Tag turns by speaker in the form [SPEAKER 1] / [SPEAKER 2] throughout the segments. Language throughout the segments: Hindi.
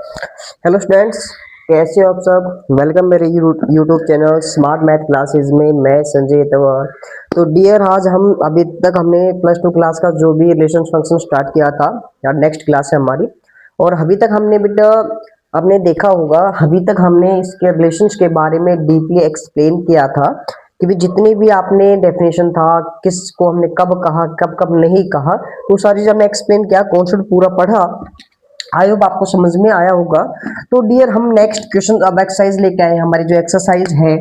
[SPEAKER 1] हेलो स्टूडेंट्स, कैसे हो आप सब। वेलकम मेरे YouTube channel smart math classes में। मैं संजय तंवर। तो डियर, आज हम अभी तक हमने प्लस टू क्लास का जो भी रिलेशन फंक्शन स्टार्ट किया था, यार नेक्स्ट क्लास है हमारी। और अभी तक हमने बेटा आपने देखा होगा, अभी तक हमने इसके रिलेशंस के बारे में डीपली एक्सप्लेन किया था कि भी जितनी भी आपने डेफिनेशन था, किसको हमने कब कहा, कब कब नहीं कहा, तो सारी जब हमने एक्सप्लेन किया, कॉन्सेप्ट पूरा पढ़ा। आई होप आपको समझ में आया होगा। तो डियर, हम नेक्स्ट क्वेश्चन अब एक्सरसाइज लेके आए हैं। हमारी जो एक्सरसाइज है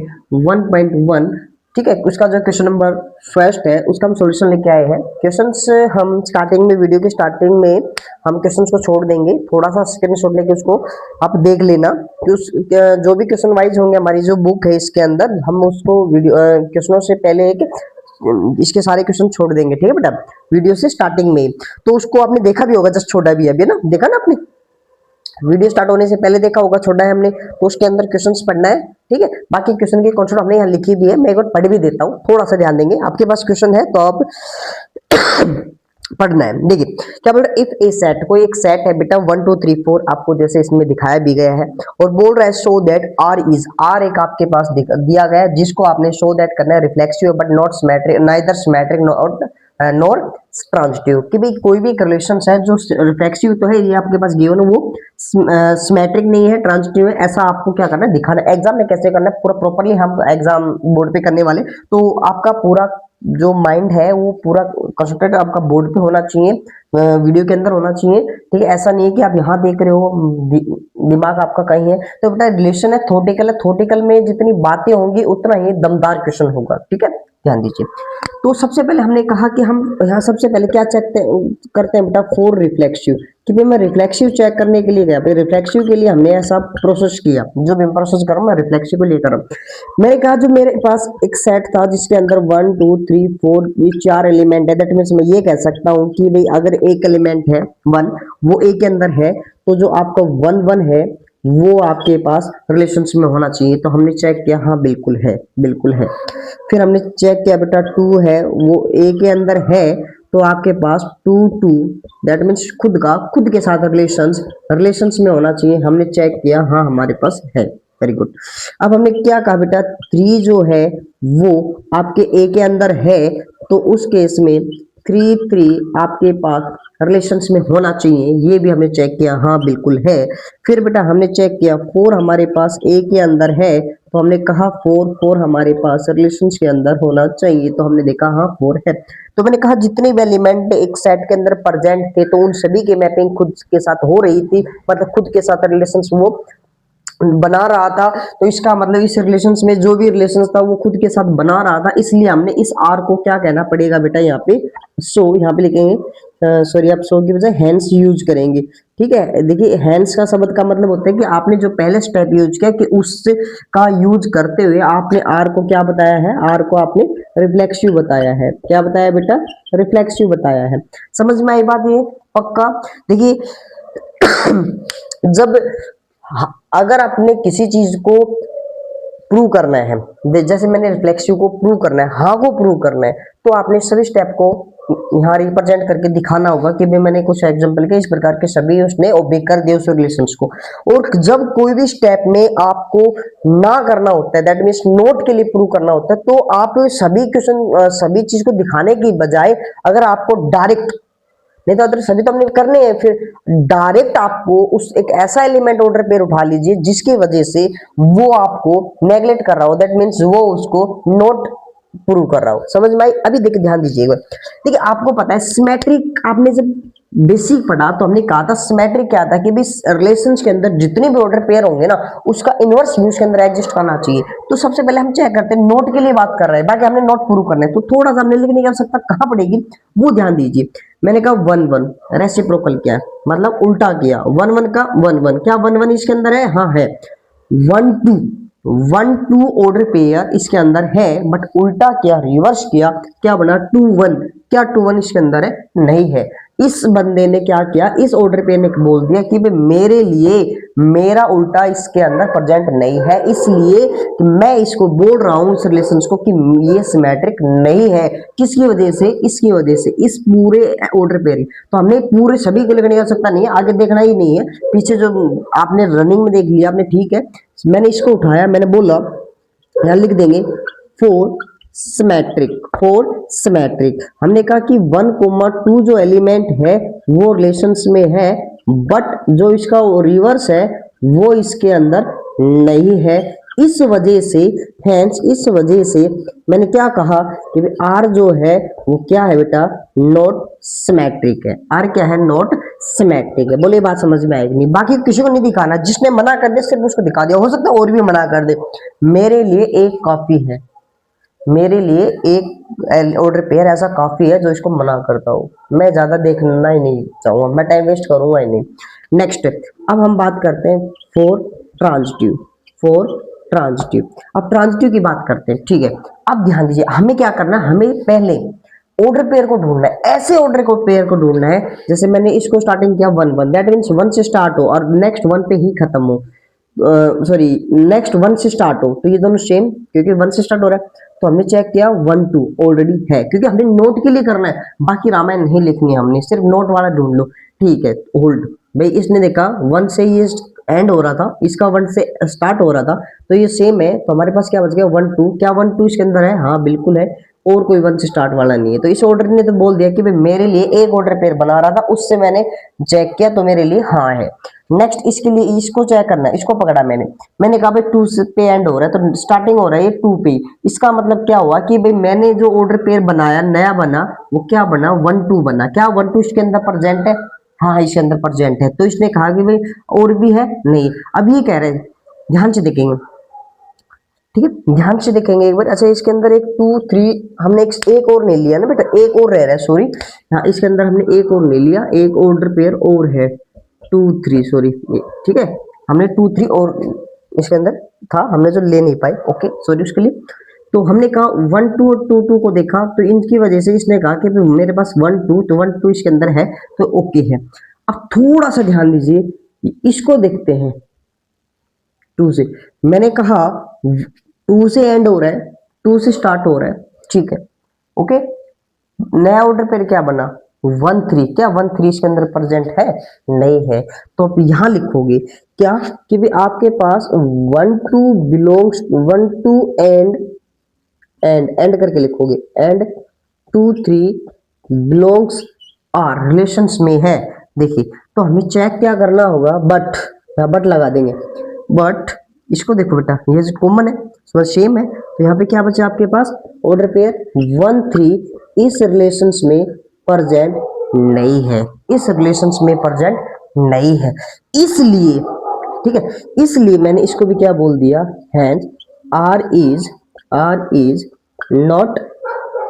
[SPEAKER 1] 1.1, ठीक है, उसका जो क्वेश्चन नंबर फर्स्ट है उसका हम सॉल्यूशन लेके आए हैं। क्वेश्चंस हम स्टार्टिंग में, वीडियो के स्टार्टिंग में हम क्वेश्चंस को छोड़ देंगे, थोड़ा सा स्क्रीनशॉट लेके उसको आप देख लेना कि उस जो भी क्वेश्चन वाइज होंगे, हमारी जो बुक है इसके अंदर हम उसको वीडियो क्वेश्चनों से पहले एक इसके सारे क्वेश्चन छोड़ देंगे, ठीक है बेटा, वीडियो से स्टार्टिंग में। तो उसको आपने देखा भी होगा, जस्ट छोड़ा भी है अभी ना, देखा ना आपने, वीडियो स्टार्ट होने से पहले देखा होगा, छोड़ा है हमने। तो उसके अंदर क्वेश्चंस पढ़ना है, ठीक है। बाकी क्वेश्चन की कॉन्सेप्ट हमने यहाँ लिखी भी है, मैं एक बार पढ़ भी देता हूँ, थोड़ा सा ध्यान देंगे। आपके पास क्वेश्चन है तो आप पढ़ना है। देखिए क्या बोल रहा है, इफ ए सेट, कोई एक सेट है बेटा 1 2 3 4, आपको जैसे इसमें दिखाया भी गया है, और बोल रहा है show that R is, R एक आपके पास दिया गया है, जिसको आपने शो दैट करना है reflexive but not symmetric, neither symmetric nor transitive. कि भाई कोई भी रिलेशन है जो रिफ्लेक्सिव तो है, ये आपके पास गिवन, वो सिमेट्रिक नहीं है, ट्रांजिटिव है, ऐसा आपको क्या करना है, दिखाना है। एग्जाम में कैसे करना है पूरा प्रॉपरली, हम एग्जाम बोर्ड पे करने वाले, तो आपका पूरा जो माइंड है वो पूरा कंसंट्रेट आपका बोर्ड पे होना चाहिए, वीडियो के अंदर होना चाहिए, ठीक है। ऐसा नहीं है कि आप यहाँ देख रहे हो, दिमाग आपका कहीं है। तो बेटा रिलेशन है, थ्योरेटिकल है, थ्योरेटिकल में जितनी बातें होंगी उतना ही दमदार क्वेश्चन होगा, ठीक है, ध्यान दीजिए। तो सबसे पहले हमने कहा कि हम यहाँ सबसे पहले क्या चेक करते हैं बेटा, फॉर रिफ्लेक्सिव, कि भाई मैं रिफ्लेक्सिव चेक करने के लिए गया, भाई रिफ्लेक्सिव के लिए हमने ऐसा प्रोसेस किया, जो भी प्रोसेस करूँ मैं रिफ्लेक्सिव को लिए करूँ। मैंने कहा जो मेरे पास एक सेट था जिसके अंदर 1 2 3 4 ये 4 एलिमेंट है, दैट मीन्स मैं ये कह सकता हूँ कि भाई अगर एक एलिमेंट है 1, वो ए के अंदर है, तो जो आपका 1 1 है वो आपके पास रिलेशंस में होना चाहिए। तो हमने चेक किया, हाँ बिल्कुल है, बिल्कुल है। फिर हमने चेक किया बेटा 2 है, वो ए के अंदर है, तो आपके पास 2 2, दैट मीन्स खुद का, खुद के साथ रिलेशंस में होना चाहिए। हमने चेक किया, हाँ हमारे पास है, वेरी गुड। अब हमने क्या कहा बेटा, 3 जो है वो आपके ए के अंदर है, तो उस केस में 3 3 आपके पास रिलेशंस में होना चाहिए, ये भी हमने चेक किया, हाँ बिल्कुल है। फिर बेटा हमने चेक किया 4 हमारे पास ए के अंदर है, तो हमने कहा 4 4 हमारे पास रिलेशंस के अंदर होना चाहिए, तो हमने देखा हाँ 4 है। तो मैंने कहा जितने भी एलिमेंट एक सेट के अंदर प्रेजेंट थे, तो उन सभी की मैपिंग खुद के साथ हो रही थी, मतलब खुद के साथ रिलेशंस वो बना रहा था। तो इसका मतलब इस रिलेशंस में जो भी रिलेशंस था वो खुद के साथ बना रहा था, इसलिए हमने इस आर को क्या कहना पड़ेगा बेटा, यहाँ पे सो, यहाँ पे लिखेंगे, सॉरी आप सो की बजाय हैंस यूज करेंगे, ठीक है। देखिए हैंस का शब्द का मतलब होता है कि आपने जो पहले स्टेप यूज किया, कि उसका यूज करते हुए आपने आर को क्या बताया है, आर को आपने रिफ्लेक्सिव बताया है। क्या बताया बेटा, रिफ्लेक्सिव बताया है। समझ में आई बात ये पक्का। देखिए जब अगर आपने किसी चीज को प्रूव करना है, जैसे मैंने रिफ्लेक्सिव को प्रूव करना है, हाँ को प्रूव करना है, तो आपने सभी स्टेप को यहाँ रिप्रेजेंट करके दिखाना होगा कि भाई मैंने कुछ एग्जांपल के इस प्रकार के सभी उसने ओबे कर दिए उस रिलेशंस को। और जब कोई भी स्टेप में आपको ना करना होता है, दैट मीन्स नोट के लिए प्रूव करना होता है, तो आप सभी क्वेश्चन सभी चीज को दिखाने की बजाय अगर आपको डायरेक्ट, नहीं तो अदर सभी तो हमने करने हैं, फिर डायरेक्ट आपको उस एक ऐसा एलिमेंट ऑर्डर पे उठा लीजिए जिसकी वजह से वो आपको नेग्लेक्ट कर रहा हो, दैट मीन्स वो उसको नोट प्रूव कर रहा हो। समझ में आई। अभी देखिए ध्यान दीजिएगा, देखिए आपको पता है सिमेट्रिक, आपने जब बेसिक पढ़ा तो हमने कहा था सिमेट्रिक क्या था, कि भी रिलेशंस के अंदर जितने भी ऑर्डर पेयर होंगे ना, उसका इनवर्स भी उसके अंदर एग्जिस्ट करना चाहिए। तो सबसे पहले हम चेक करते हैं, नोट के लिए बात कर रहे हैं, बाकी हमने नोट प्रूव करना है, तो थोड़ा सा हमने लिखने की आवश्यकता कहाँ पड़ेगी वो ध्यान दीजिए। मैंने कहा 1 1 रेसिप्रोकल क्या है, मतलब उल्टा किया, 1 1 का 1 1, क्या 1 1 इसके अंदर है, हाँ है। 1 2 1 2 ऑर्डर पेयर इसके अंदर है, बट उल्टा किया, रिवर्स किया, क्या बना 2 1। क्या 2 1 इसके अंदर है? नहीं है। इस बंदे ने क्या किया, इस ऑर्डर पेयर ने बोल दिया कि भाई मेरे लिए मेरा उल्टा इसके अंदर प्रेजेंट नहीं है, इसलिए कि मैं इसको बोल रहा हूं इस रिलेशंस को कि ये सिमेट्रिक नहीं है। किसकी वजह से? इसकी वजह से, इस पूरे ऑर्डर पेयर। तो हमने पूरे सभी के लिए कर सकता नहीं है, आगे देखना ही नहीं है, पीछे जो आपने रनिंग में देख लिया आपने, ठीक है। मैंने इसको उठाया, मैंने बोला यहां लिख देंगे फोर सिमेट्रिक, फोर सिमेट्रिक। हमने कहा कि 1 2 जो एलिमेंट है वो रिलेशंस में है, बट जो इसका रिवर्स है वो इसके अंदर नहीं है। इस वजह से, हेंस इस वजह से मैंने क्या कहा कि आर जो है वो क्या है बेटा, नॉट सिमेट्रिक है। आर क्या है? नॉट सिमेट्रिक है। बोले बात समझ में आएगी नहीं? बाकी किसी को नहीं दिखाना, जिसने मना कर दिया सिर्फ उसको दिखा दिया, हो सकता है और भी मना कर दे। मेरे लिए एक कॉपी है, मेरे लिए एक ऑर्डर पेयर ऐसा काफी है जो इसको मना करता हूँ। मैं ज्यादा देखना ही नहीं चाहूंगा, मैं टाइम वेस्ट करूंगा ही नहीं। नेक्स्ट, अब हम बात करते हैं फोर ट्रांजिटिव, फोर ट्रांजिटिव। अब ट्रांजिटिव की बात करते हैं, ठीक है। अब ध्यान दीजिए, हमें क्या करना है, हमें पहले ऑर्डर पेयर को ढूंढना है। ऐसे ऑर्डर को पेयर को ढूंढना है जैसे मैंने इसको स्टार्टिंग किया 1 1, दैट मीन्स 1 से स्टार्ट हो और नेक्स्ट 1 पे ही खत्म हो, सॉरी नेक्स्ट 1 से स्टार्ट हो, तो ये दोनों सेम, क्योंकि 1 से स्टार्ट हो रहा है। तो हमने चेक किया 1 2 ऑलरेडी है, क्योंकि हमने नोट के लिए करना है, बाकी रामायण नहीं लिखनी है, हमने सिर्फ नोट वाला ढूंढ लो। ठीक है, होल्ड भाई, इसने देखा 1 से ये एंड हो रहा था, इसका 1 से स्टार्ट हो रहा था, तो ये सेम है। तो हमारे पास क्या बच गया 1 2। क्या 1 2 इसके अंदर है? हाँ बिल्कुल है, और कोई 1 से स्टार्ट वाला नहीं है। तो इस ऑर्डर ने तो बोल दिया कि भाई मेरे लिए एक ऑर्डर पेयर बना रहा था, उससे मैंने चेक किया तो मेरे लिए हाँ है। नेक्स्ट, इसके लिए इसको चेक करना है, इसको पकड़ा मैंने कहा भाई 2 पे एंड हो रहा है, तो स्टार्टिंग हो रहा है ये 2 पे। इसका मतलब क्या हुआ कि भाई मैंने जो ऑर्डर पेयर बनाया, नया बना, वो क्या बना 1 2 बना। क्या 1 2 इसके अंदर प्रेजेंट है? हाँ इसके अंदर प्रेजेंट है। तो इसने कहा कि भाई और भी है? नहीं। अब ये कह रहे हैं, ध्यान से देखेंगे, ठीक है, ध्यान से देखेंगे एक बार। अच्छा, इसके अंदर एक 2 3 हमने एक और नहीं लिया ना बेटा, एक और रह रहा है, सॉरी। हाँ, इसके अंदर हमने एक और ले लिया, एक ऑर्डर पेयर और है 2 3, सॉरी, ठीक है, हमने 2 3 और इसके अंदर था, हमने जो ले नहीं पाए, ओके सॉरी उसके लिए। तो हमने कहा 1 2 और 2 2 को देखा, तो इनकी वजह से इसने कहा कि मेरे पास 1 2, तो 1 2 इसके अंदर है, तो ओके है। अब थोड़ा सा ध्यान दीजिए, इसको देखते हैं 2 से। मैंने कहा 2 से एंड हो रहा है, 2 से स्टार्ट हो रहा है, ठीक है, ओके। नया ऑर्डर पेयर क्या बना 1 3। क्या 1 3 इसके अंदर प्रेजेंट है? नहीं है। तो आप यहां लिखोगे क्या कि भी आपके पास 1 2 बिलोंग्स 1 2 एंड करके लिखोगे, एंड 2 3 बिलोंग्स आर रिलेशंस में है। देखिए, तो हमें चेक क्या करना होगा, बट लगा देंगे, बट इसको देखो बेटा, ये जो कॉमन है इसमें सेम है, तो यहाँ पे क्या बचा आपके पास, ऑर्डर पेयर 1 3 इस रिलेशंस में प्रेजेंट नहीं है, इस रिलेशंस में प्रेजेंट नहीं है, इसलिए, ठीक है, इसलिए मैंने इसको भी क्या बोल दिया, hence R is not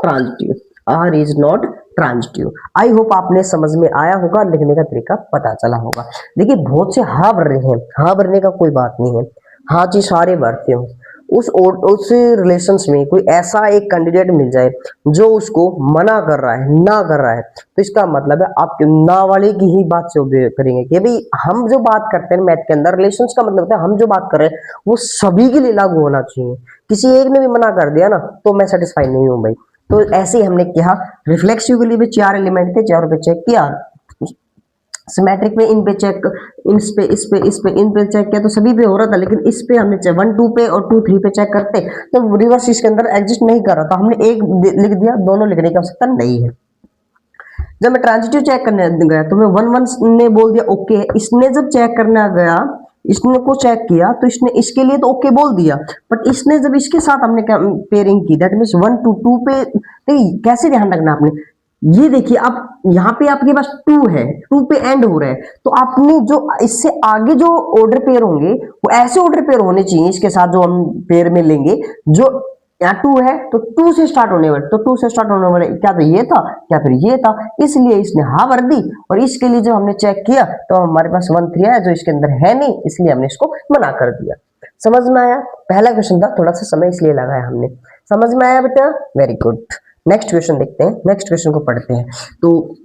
[SPEAKER 1] transitive, R is not transitive. I hope आपने समझ में आया होगा, लिखने का तरीका पता चला होगा। देखिए, बहुत से हाँ भर रहे हैं, हाँ भरने का कोई बात नहीं है, हाँ जी सारे भरते हो। उस रिलेशंस में कोई ऐसा एक कैंडिडेट मिल जाए जो उसको मना कर रहा है, ना कर रहा है, तो इसका मतलब है आप ना वाले की ही बात से obey करेंगे कि भाई हम जो बात करते हैं मैथ के अंदर, रिलेशंस का मतलब होता है हम जो बात कर रहे हैं वो सभी के लिए लागू होना चाहिए। किसी एक ने भी मना कर दिया ना तो मैं सेटिस्फाई नहीं हूं भाई। तो ऐसे ही हमने किया, रिफ्लेक्सिव के लिए भी 4 एलिमेंट थे, चारों पे चेक किया, सिमेट्रिक में इन पे चेक, इस पे इन पे चेक किया, तो सभी पे हो रहा था, लेकिन इस पे हमने 1 2 पे और 2 3 पे चेक करते तो रिवर्स इसके अंदर एग्जिस्ट नहीं कर रहा था, हमने एक लिख दिया, दोनों लिखने की आवश्यकता नहीं है। जब मैं ट्रांजिटिव चेक करने गया तो मैं 1 1 ने बोल दिया ओके, इसने जब चेक करने गया, इसने को चेक किया तो इसने इसके लिए तो ओके बोल दिया, बट इसने जब इसके साथ हमने पेयरिंग की, दैट मींस 1 2 2 पे, नहीं कैसे ध्यान रखना आपने, ये देखिए आप यहाँ पे आपके पास 2 है, 2 पे एंड हो रहा है, तो आपने जो इससे आगे जो ऑर्डर पेयर होंगे वो ऐसे ऑर्डर पेयर होने चाहिए इसके साथ जो हम पेयर में लेंगे, जो यहाँ 2 है तो 2 से स्टार्ट होने वाले, तो 2 से स्टार्ट होने वाले क्या तो ये था, क्या फिर ये था, इसलिए इसने हाँ भर दी। और इसके लिए जब हमने चेक किया तो हमारे पास 1 3 है जो इसके अंदर है नहीं, इसलिए हमने इसको मना कर दिया। समझ में आया? पहला क्वेश्चन था, थोड़ा सा समय इसलिए लगाया हमने। समझ में आया बेटा? Very good. नेक्स्ट क्वेश्चन देखते हैं, नेक्स्ट क्वेश्चन को पढ़ते हैं। तो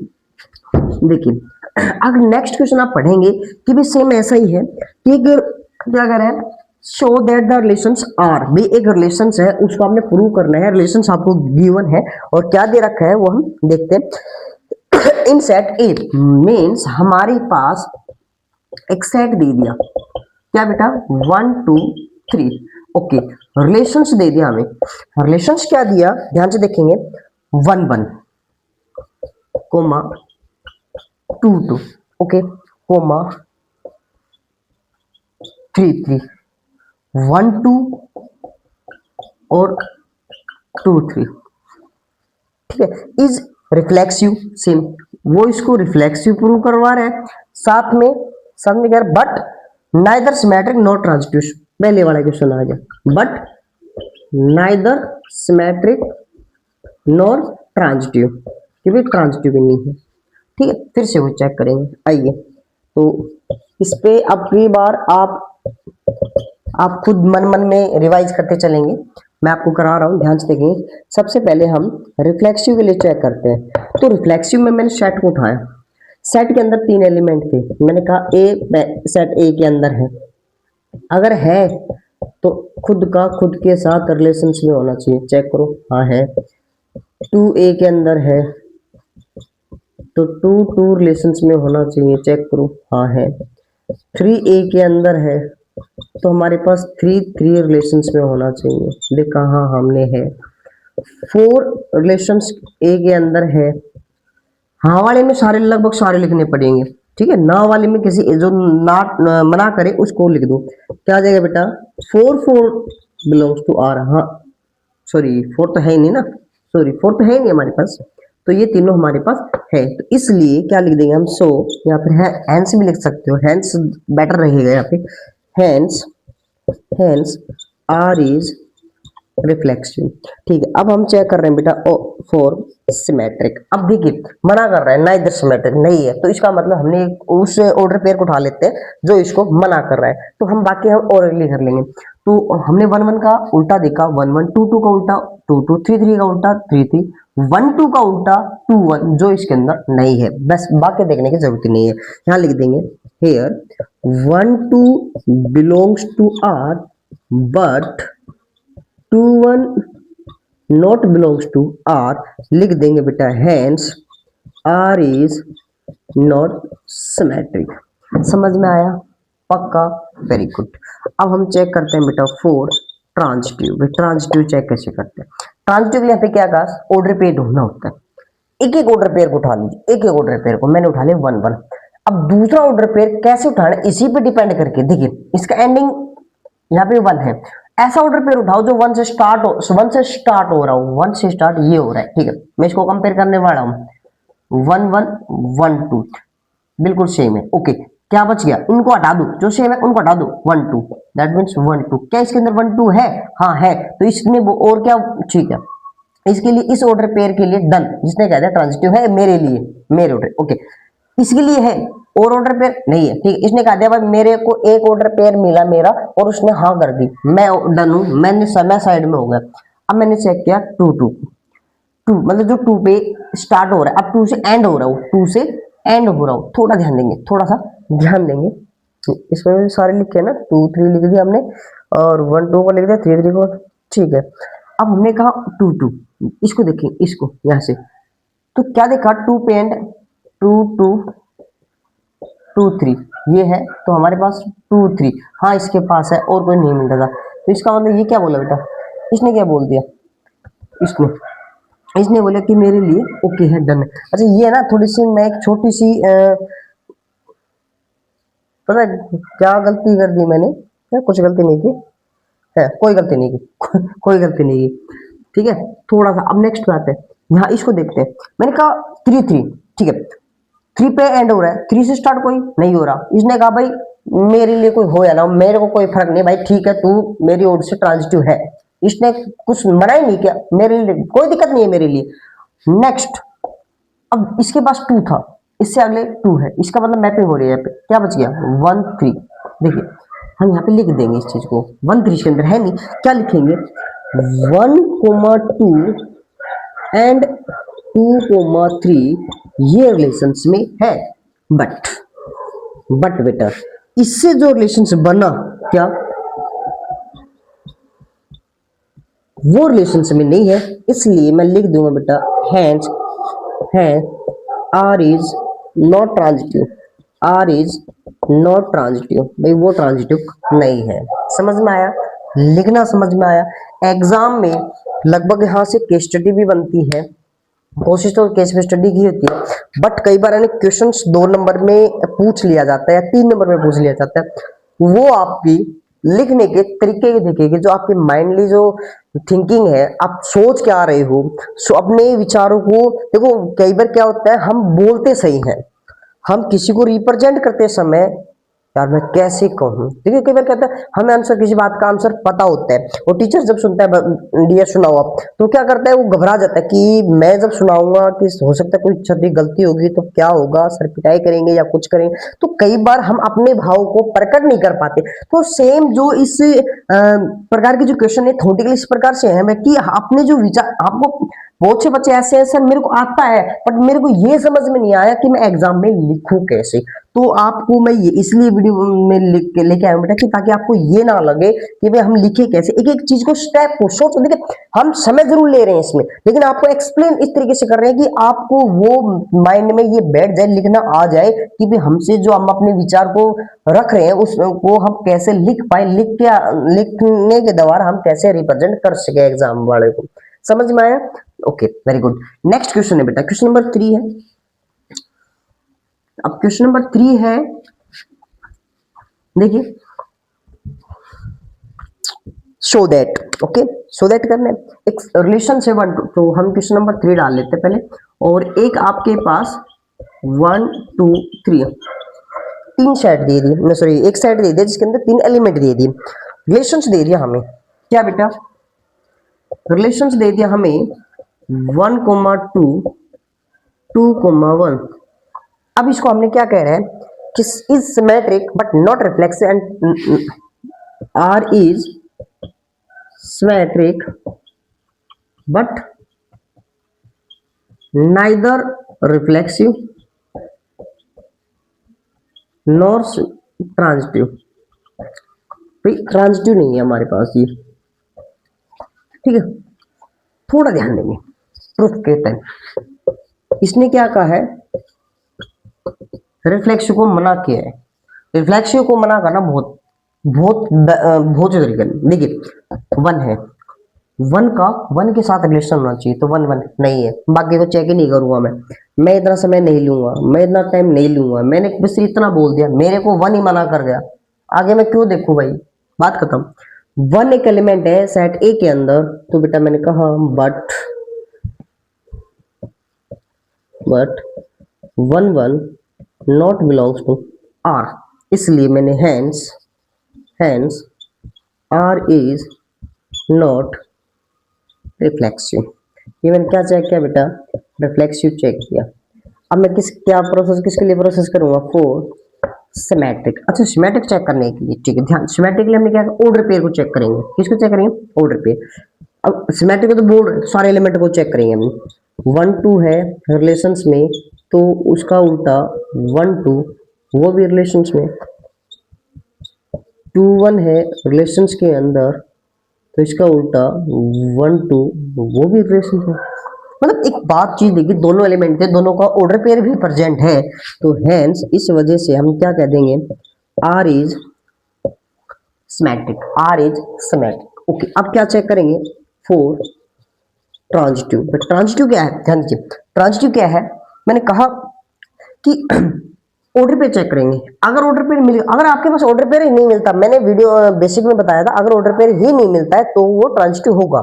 [SPEAKER 1] देखिए, अगर नेक्स्ट क्वेश्चन आप पढ़ेंगे कि भी सेम ऐसा ही है कि अगर क्या कह रहे हैं, show that the relations R, भी एक रिलेशंस है उसको आपने प्रूव करना है, रिलेशंस आपको गिवन है और क्या दे रखा है वो हम देखते हैं। इन सेट ए मीन्स हमारे पास एक सेट दे दिया, क्या बेटा, 1 2 3, ओके। रिलेशंस दे दिया हमें, रिलेशंस क्या दिया ध्यान से देखेंगे, 1 1 कोमा 2 2, ओके, कोमा 3 3, 1 2 और 2 3, ठीक है। इज रिफ्लेक्सिव, सेम वो इसको रिफ्लेक्सिव प्रूव करवा रहा है, साथ में कह रहा but neither symmetric not transitive, पहले वाला क्वेश्चन आ गया, but neither symmetric nor transitive, ये भी ट्रांजिटिव भी नहीं है, ठीक है। फिर से वो चेक करेंगे, आइए। तो इस पे अब की बार आप खुद मन मन में रिवाइज करते चलेंगे, मैं आपको करा रहा हूं, ध्यान से देखेंगे। सबसे पहले हम रिफ्लेक्सिव के लिए चेक करते हैं। तो रिफ्लेक्सिव में मैंने सेट को उठाया, सेट के अंदर 3 एलिमेंट थे, मैंने कहा ए सेट ए के अंदर है, अगर है तो खुद का खुद के साथ रिलेशंस में होना चाहिए, चेक करो, हाँ है। 2 ए के अंदर है तो 2 2 रिलेशंस में होना चाहिए, चेक करो, हाँ है। 3 ए के अंदर है तो हमारे पास 3 3 रिलेशंस में होना चाहिए, देखा, हाँ हमने है। 4 रिलेशंस ए के अंदर है, हाँ वाले में सारे लगभग सारे लिखने पड़ेंगे, ठीक है। ना वाले में किसी जो ना मना करे उसको लिख दो, क्या आ जाएगा बेटा, 4 4 बिलोंग्स टू आर, हाँ सॉरी 4 तो है ही नहीं ना, सॉरी 4 तो है ही नहीं हमारे पास, तो ये तीनों हमारे पास है, तो इसलिए क्या लिख देंगे हम, सो या फिर हैंस भी लिख सकते हो, हैंस बेटर रहेगा यहाँ पे, hence hence R is reflexive, ठीक है। अब हम चेक कर रहे हैं बेटा फॉर सिमेट्रिक, अब देखिए मना कर रहा है, नाइदर सिमेट्रिक नहीं है, तो इसका मतलब हमने उस ऑर्डर पेयर को उठा लेते हैं जो इसको मना कर रहा है, तो हम बाकी हम ओरली कर लेंगे। तो हमने 1 1 का उल्टा देखा 1 1, 2 2 का उल्टा 2 2, 3 3 का उल्टा 3 3, 1 2 का उल्टा 2 1, जो इसके अंदर नहीं है, बस बाकी देखने की जरूरत नहीं है, यहाँ लिख देंगे here 1 2 belongs to R but 2 1 not belongs to R, लिख देंगे बेटा hence R is not symmetric. समझ में आया? पक्का, वेरी गुड। अब हम चेक करते हैं बेटा फॉर ट्रांजिटिव, ट्रांजिटिव चेक कैसे करते हैं। ट्रांजिटिव यहाँ पे क्या कहा, ऑर्डर पेयर ढूंढना होता है, एक एक ऑर्डर पेयर को उठा लीजिए, एक एक ऑर्डर पेयर को मैंने उठा लिया 1 1। अब दूसरा ऑर्डर पेयर कैसे उठाना इसी पे डिपेंड करके, देखिए इसका एंडिंग यहाँ पे 1 है, ऐसा ऑर्डर पेयर उठाओ जो 1 से स्टार्ट हो, 1 से स्टार्ट हो रहा हो, 1 से स्टार्ट ये हो रहा है, ठीक है। मैं इसको कंपेयर करने वाला हूँ 1 1 1 2, बिल्कुल सेम है, ओके। क्या बच गया, इनको हटा दो, जो सेम है उनको हटा दो, 1 2, दैट मीन्स 1 2, क्या इसके अंदर 1 2 है, हाँ है, तो इसने और क्या, ठीक है। इसके लिए इस ऑर्डर पेयर के लिए डन, जिसने कह दिया ट्रांजिटिव है मेरे लिए, मेरे ऑर्डर, ओके। इसके लिए है और ऑर्डर पेयर नहीं है, ठीक है। इसने कहा दिया भाई मेरे को एक ऑर्डर पेयर मिला मेरा और उसने हाँ कर दी, मैं डन हूं, मैंने समय साइड में हो गया। अब मैंने चेक किया 2 2 2, मतलब जो 2 पे स्टार्ट हो रहा है, अब 2 से एंड हो रहा हो, 2 से एंड हो रहा हो, थोड़ा ध्यान देंगे, थोड़ा सा ध्यान देंगे, इसमें सारे लिखे ना, 2 3 लिख दिया हमने और 1 2 को लिख दिया, 3 3 को, ठीक है। अब हमने कहा 2 2, इसको देखें, इसको यहां से, तो क्या देखा 2 पे एंड 2 2 2 3, ये है, तो हमारे पास 2 3, हाँ इसके पास है और कोई नहीं मिल रहा था, तो इसका मतलब ये क्या बोला बेटा, इसने क्या बोल दिया, इसने इसने बोला कि मेरे लिए ओके है, डन है। अच्छा ये है ना, थोड़ी सी मैं एक छोटी सी पता है क्या गलती कर दी मैंने, क्या कुछ गलती नहीं की है, कोई गलती नहीं की कोई गलती नहीं की, ठीक है। थोड़ा सा अब नेक्स्ट बात है, यहाँ इसको देखते हैं, मैंने कहा 3 3, ठीक है, 3 पे एंड हो रहा है, 3 से स्टार्ट कोई नहीं हो रहा, इसने कहा भाई मेरे लिए कोई हो या ना, मेरे को कोई फर्क नहीं भाई, ठीक है तू मेरी ओर से ट्रांजिटिव है, इसने कुछ मना ही नहीं किया, मेरे लिए कोई दिक्कत नहीं है मेरे लिए। नेक्स्ट, अब इसके पास 2 था, इससे अगले 2 है, इसका मतलब मैपिंग हो रही है, यहाँ पे क्या बच गया 1 3, देखिए हम यहाँ पे लिख देंगे इस चीज को, 1 3 के अंदर है नहीं, क्या लिखेंगे 1,2 एंड 2,3 ये रिलेशंस में है, बट बेटा इससे जो रिलेशंस बना क्या वो रिलेशंस में नहीं है, इसलिए मैं लिख दूंगा बेटा हैंस है R is not transitive, R is not transitive, भाई वो ट्रांजिटिव नहीं है। समझ में आया, लिखना समझ में आया। एग्जाम में लगभग यहाँ से केस स्टडी भी बनती है, कोशिश तो केस स्टडी की होती है, बट कई बार क्वेश्चंस 2 नंबर में पूछ लिया जाता है या 3 नंबर में पूछ लिया जाता है, वो आपकी लिखने के तरीके के देखेंगे, जो आपके माइंडली जो थिंकिंग है, आप सोच क्या रहे हो, सो अपने विचारों को देखो। कई बार क्या होता है हम बोलते सही हैं, हम किसी को रिप्रेजेंट करते समय यार मैं कैसे कहूँ, देखिए कई बार कहता है हमें आंसर किसी बात का आंसर पता होता है, और टीचर जब सुनता है डियर सुनाओ आप, तो क्या करता है वो घबरा जाता है कि मैं जब सुनाऊंगा कि हो सकता है कोई छोटी गलती होगी तो क्या होगा, सर पिटाई करेंगे या कुछ करेंगे, तो कई बार हम अपने भाव को प्रकट नहीं कर पाते। तो सेम जो इस प्रकार के जो क्वेश्चन है थोटिकल इस प्रकार से है कि आपने जो विचार, आपको बहुत से बच्चे ऐसे हैं सर मेरे को आता है बट मेरे को ये समझ में नहीं आया कि मैं एग्जाम में लिखूं कैसे, तो आपको मैं ये इसलिए वीडियो में लेके आया बेटा कि ताकि आपको ये ना लगे कि भाई हम लिखे कैसे, एक एक चीज को स्टेप को सोच, देखिए हम समय जरूर ले रहे हैं इसमें, लेकिन आपको एक्सप्लेन इस तरीके से कर रहे हैं कि आपको वो माइंड में ये बैठ जाए, लिखना आ जाए कि भाई हमसे जो हम अपने विचार को रख रहे हैं उसको हम कैसे लिख पाए, लिखने के द्वारा हम कैसे रिप्रेजेंट कर सके एग्जाम वाले को। समझ में आया? Okay very good. Next question है बेटा, क्वेश्चन नंबर 3 है। अब क्वेश्चन नंबर 3 है, देखिए so that, okay so that करने एक रिलेशन से 1 2, तो हम क्वेश्चन नंबर 3 डाल लेते हैं पहले, और एक आपके पास 1 2 3 3 सेट दे दिए, सॉरी एक सेट दे दिया जिसके अंदर 3 एलिमेंट दे दिए, रिलेशंस दे दिया हमें, क्या बेटा रिलेशंस दे दिया हमें 1,2 2,1। अब इसको हमने क्या कह रहा है कि is symmetric but not reflexive and R is symmetric but neither reflexive nor transitive, भाई ट्रांजिटिव नहीं है हमारे पास ये, ठीक है थोड़ा ध्यान देंगे प्रूफ के टाइम। इसने क्या कहा है, रिफ्लेक्सिव को मना किया है, रिफ्लेक्सिव को मना करना बहुत बहुत बहुत तरीके, देखिए 1 है, 1 का 1 के साथ रिलेशन होना चाहिए, तो 1 1 नहीं है, बाकी को चेक ही नहीं करूंगा मैं इतना समय नहीं लूंगा, मैं इतना टाइम नहीं लूंगा, मैंने बस इतना बोल दिया, मेरे को 1 ही मना कर गया, आगे मैं क्यों देखूं भाई, बात खत्म। 1 एक एलिमेंट है सेट ए के अंदर, तो बेटा मैंने कहा but 1 1 not belongs to R, इसलिए मैंने hence R is not reflexive, ये मैंने क्या चेक किया बेटा, रिफ्लेक्सिव चेक किया। अब मैं क्या प्रोसेस किसके लिए प्रोसेस करूंगा, फॉर सिमेट्रिक, अच्छा सिमेट्रिक चेक करने के लिए, ठीक है ध्यान, सिमेट्रिक के लिए हमने क्या ऑर्डर पेयर को चेक करेंगे, किसको चेक करेंगे, ऑर्डर पेयर। अब सिमेट्रिक को तो बोर्ड सारे एलिमेंट को चेक करेंगे हम, 1 2 है रिलेशंस में, तो उसका उल्टा 1 2 वो भी रिलेशंस में, 2 1 है रिलेशंस के अंदर, तो इसका उल्टा 1 2 वो भी रिलेशन है, मतलब एक बात चीज देखिए दोनों एलिमेंट थे, दोनों का ऑर्डर पेयर भी प्रेजेंट है, तो हेंस इस वजह से हम क्या कह देंगे, R is symmetric, R is symmetric. Okay अब क्या चेक करेंगे, फॉर ट्रांजिटिव, बट ट्रांजिटिव क्या है, ध्यान दीजिए ट्रांजिटिव क्या है, मैंने कहा कि ऑर्डर पेयर चेक करेंगे, अगर ऑर्डर पेयर मिल, अगर आपके पास ऑर्डर पेयर ही नहीं मिलता, मैंने वीडियो बेसिक में बताया था, अगर ऑर्डर पेयर ही नहीं मिलता है तो वो ट्रांजिटिव होगा,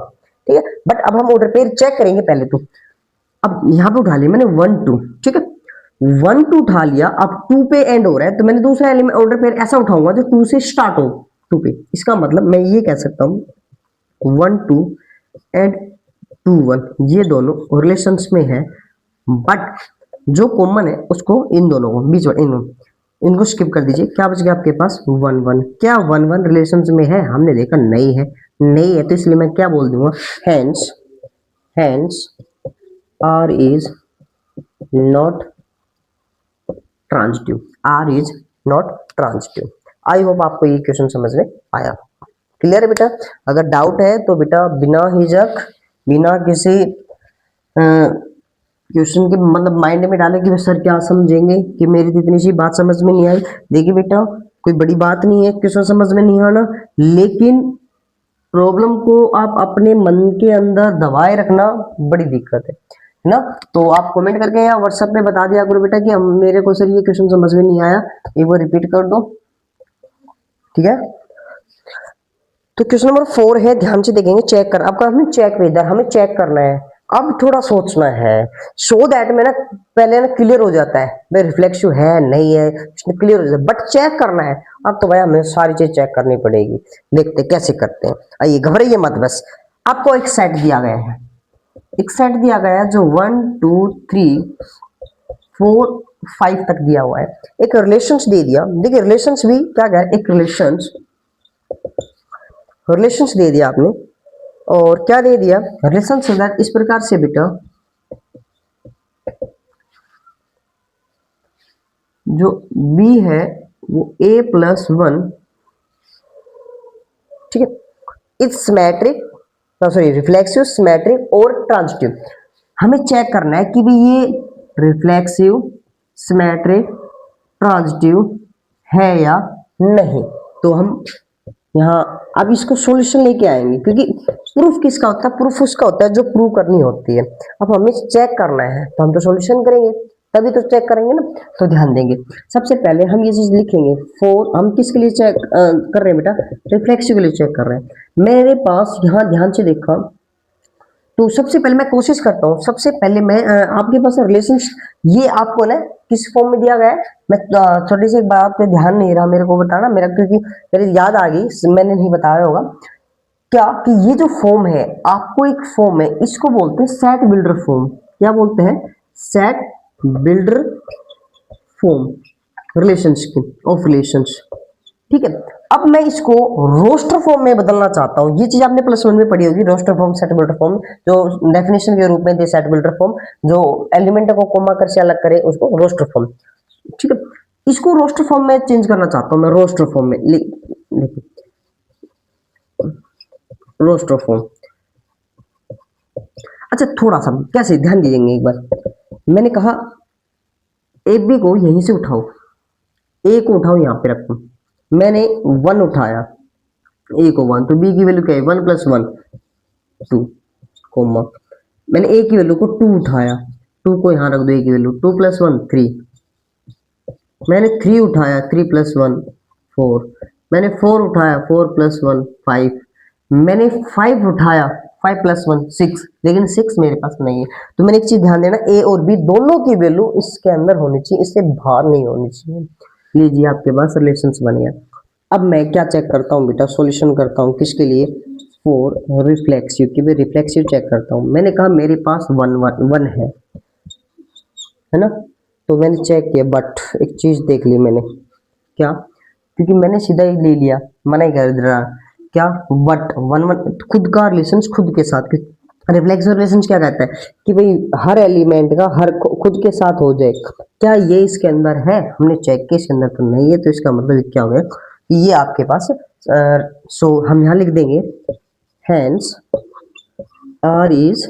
[SPEAKER 1] ठीक है। बट अब हम ऑर्डर पेयर चेक करेंगे पहले, तो अब यहां पे उठा लिया मैंने 1 2, ठीक है 1 2 उठा लिया, अब 2 पे एंड हो रहा है, तो मैंने दूसरा एलिमेंट ऑर्डर पेयर ऐसा उठाऊंगा जो 2 से स्टार्ट हो, 2 पे, इसका मतलब मैं ये कह सकता हूं 1 2 एंड 2 1 ये दोनों रिलेशंस में है, बट जो कॉमन है उसको इन दोनों को बीच में इन, इनको स्किप कर दीजिए, क्या बच गया आपके पास 1 1। क्या 1 1 रिलेशंस में है? हमने देखा नहीं है, नहीं है तो इसलिए मैं क्या बोल दूंगा, hence hence R is not transitive, R is not transitive. I hope आपको ये क्वेश्चन समझ में आया। क्लियर है बेटा? अगर डाउट है तो बेटा बिना हिचक, बिना किसी क्वेश्चन के मतलब माइंड में डाले कि सर क्या समझेंगे, कि मेरी तो इतनी सी बात समझ में नहीं आई। देखिए बेटा कोई बड़ी बात नहीं है क्वेश्चन समझ में नहीं आना, लेकिन प्रॉब्लम को आप अपने मन के अंदर दबाए रखना बड़ी दिक्कत है ना। तो आप कमेंट करके या व्हाट्सएप पे बता दिया करो बेटा कि मेरे को सर ये क्वेश्चन समझ में नहीं आया, एक बार रिपीट कर दो, ठीक है। तो क्वेश्चन नंबर 4 है, ध्यान से देखेंगे, चेक कर, आपका हमें चेक वेदर, हमें चेक करना है। अब थोड़ा सोचना है, सो दैट में ना पहले ना क्लियर हो जाता है भाई रिफ्लेक्सिव है नहीं है, क्लियर हो जाता है, बट चेक करना है। अब तो भाई हमें सारी चीज चेक करनी पड़ेगी, देखते कैसे करते हैं। आइए घबराइए मत, बस आपको एक सेट दिया गया है, एक सेट दिया गया है जो 1 2 3 4 5 तक दिया हुआ है। एक रिलेशंस दे दिया, देखिए रिलेशंस भी क्या गया, एक रिलेशंस दे दिया आपने, और क्या दे दिया, रिलेशंस इस प्रकार से बेटा, जो b है वो a+1, ठीक है, it's symmetric, sorry reflexive, symmetric और ट्रांजिटिव। हमें चेक करना है कि भाई ये रिफ्लेक्सिव, सिमेट्रिक, ट्रांजिटिव है या नहीं। तो हम यहाँ अब इसको सॉल्यूशन लेके आएंगे, क्योंकि प्रूफ किसका होता है, प्रूफ उसका होता है जो प्रूव करनी होती है। अब हमें चेक करना है तो हम तो सॉल्यूशन करेंगे, तभी तो चेक करेंगे ना। तो ध्यान देंगे, सबसे पहले हम ये चीज लिखेंगे, फोर, हम किसके लिए चेक कर रहे हैं बेटा, रिफ्लेक्सिव के लिए चेक कर रहे हैं। मेरे पास यहाँ ध्यान से देखा, तो सबसे पहले मैं कोशिश करता हूँ, सबसे पहले मैं आपके पास रिलेशन, ये आपको ना किस फॉर्म में दिया गया है, मैं छोटी सी एक बात पे ध्यान नहीं रहा मेरे को बताना, मेरा क्योंकि मेरी याद आ गई, मैंने नहीं बताया होगा क्या, कि ये जो फॉर्म है आपको एक फॉर्म है, इसको बोलते हैं सेट बिल्डर फॉर्म। क्या बोलते हैं, सेट बिल्डर फॉर्म रिलेशंस की, ऑफ रिलेशंस, ठीक है। अब मैं इसको रोस्टर फॉर्म में बदलना चाहता हूं, ये चीज आपने +1 में पढ़ी होगी, roster form, set builder form, जो डेफिनेशन के रूप में दे सेट बिल्डर फॉर्म, जो एलिमेंट को कोमा कर से अलग करे उसको रोस्टर फॉर्म, ठीक है। इसको रोस्टर फॉर्म में चेंज करना चाहता हूं मैं, रोस्टर फॉर्म में देखिए, रोस्टर फॉर्म। अच्छा थोड़ा सा कैसे ध्यान दीजिएंगे एक बार, मैंने कहा ए बी को यहीं से उठाओ, ए को उठाओ यहां पे रखो, मैंने 1 उठाया, ए को 1, तो बी की वैल्यू क्या है, 1+1 2, कोमा, मैंने ए की वैल्यू को 2 उठाया, 2 को यहां रख दो, ए की वैल्यू 2+1 3, मैंने 3 उठाया, 3+1 4, मैंने 4 उठाया, 4+1 5, मैंने 5 उठाया, 5+1 6, लेकिन 6 मेरे पास नहीं है। तो मैंने एक चीज ध्यान देना, ए और बी दोनों की वैल्यू इसके अंदर होनी चाहिए, इससे बाहर नहीं होनी चाहिए। लीजिए आपके पास रिलेशंस बन गया। अब मैं क्या चेक करता हूँ बेटा, सॉल्यूशन करता हूँ किसके लिए, फॉर रिफ्लेक्सिव, कि भाई रिफ्लेक्सिव चेक करता हूँ। मैंने कहा मेरे पास 1 है ना, तो मैंने चेक किया, बट एक चीज देख ली मैंने, क्या, क्योंकि मैंने सीधा ही ले लिया, मना ही कर रहा, क्या, बट 1 1 खुद का रिलेशन खुद के साथ, रिफ्लेक्सिव रिलेशन क्या कहता है कि भाई हर एलिमेंट का हर खुद के साथ हो जाए, क्या ये इसके अंदर है, हमने चेक किया इसके अंदर तो नहीं है, तो इसका मतलब क्या हो गया कि ये आपके पास सो हम यहाँ लिख देंगे, hence R is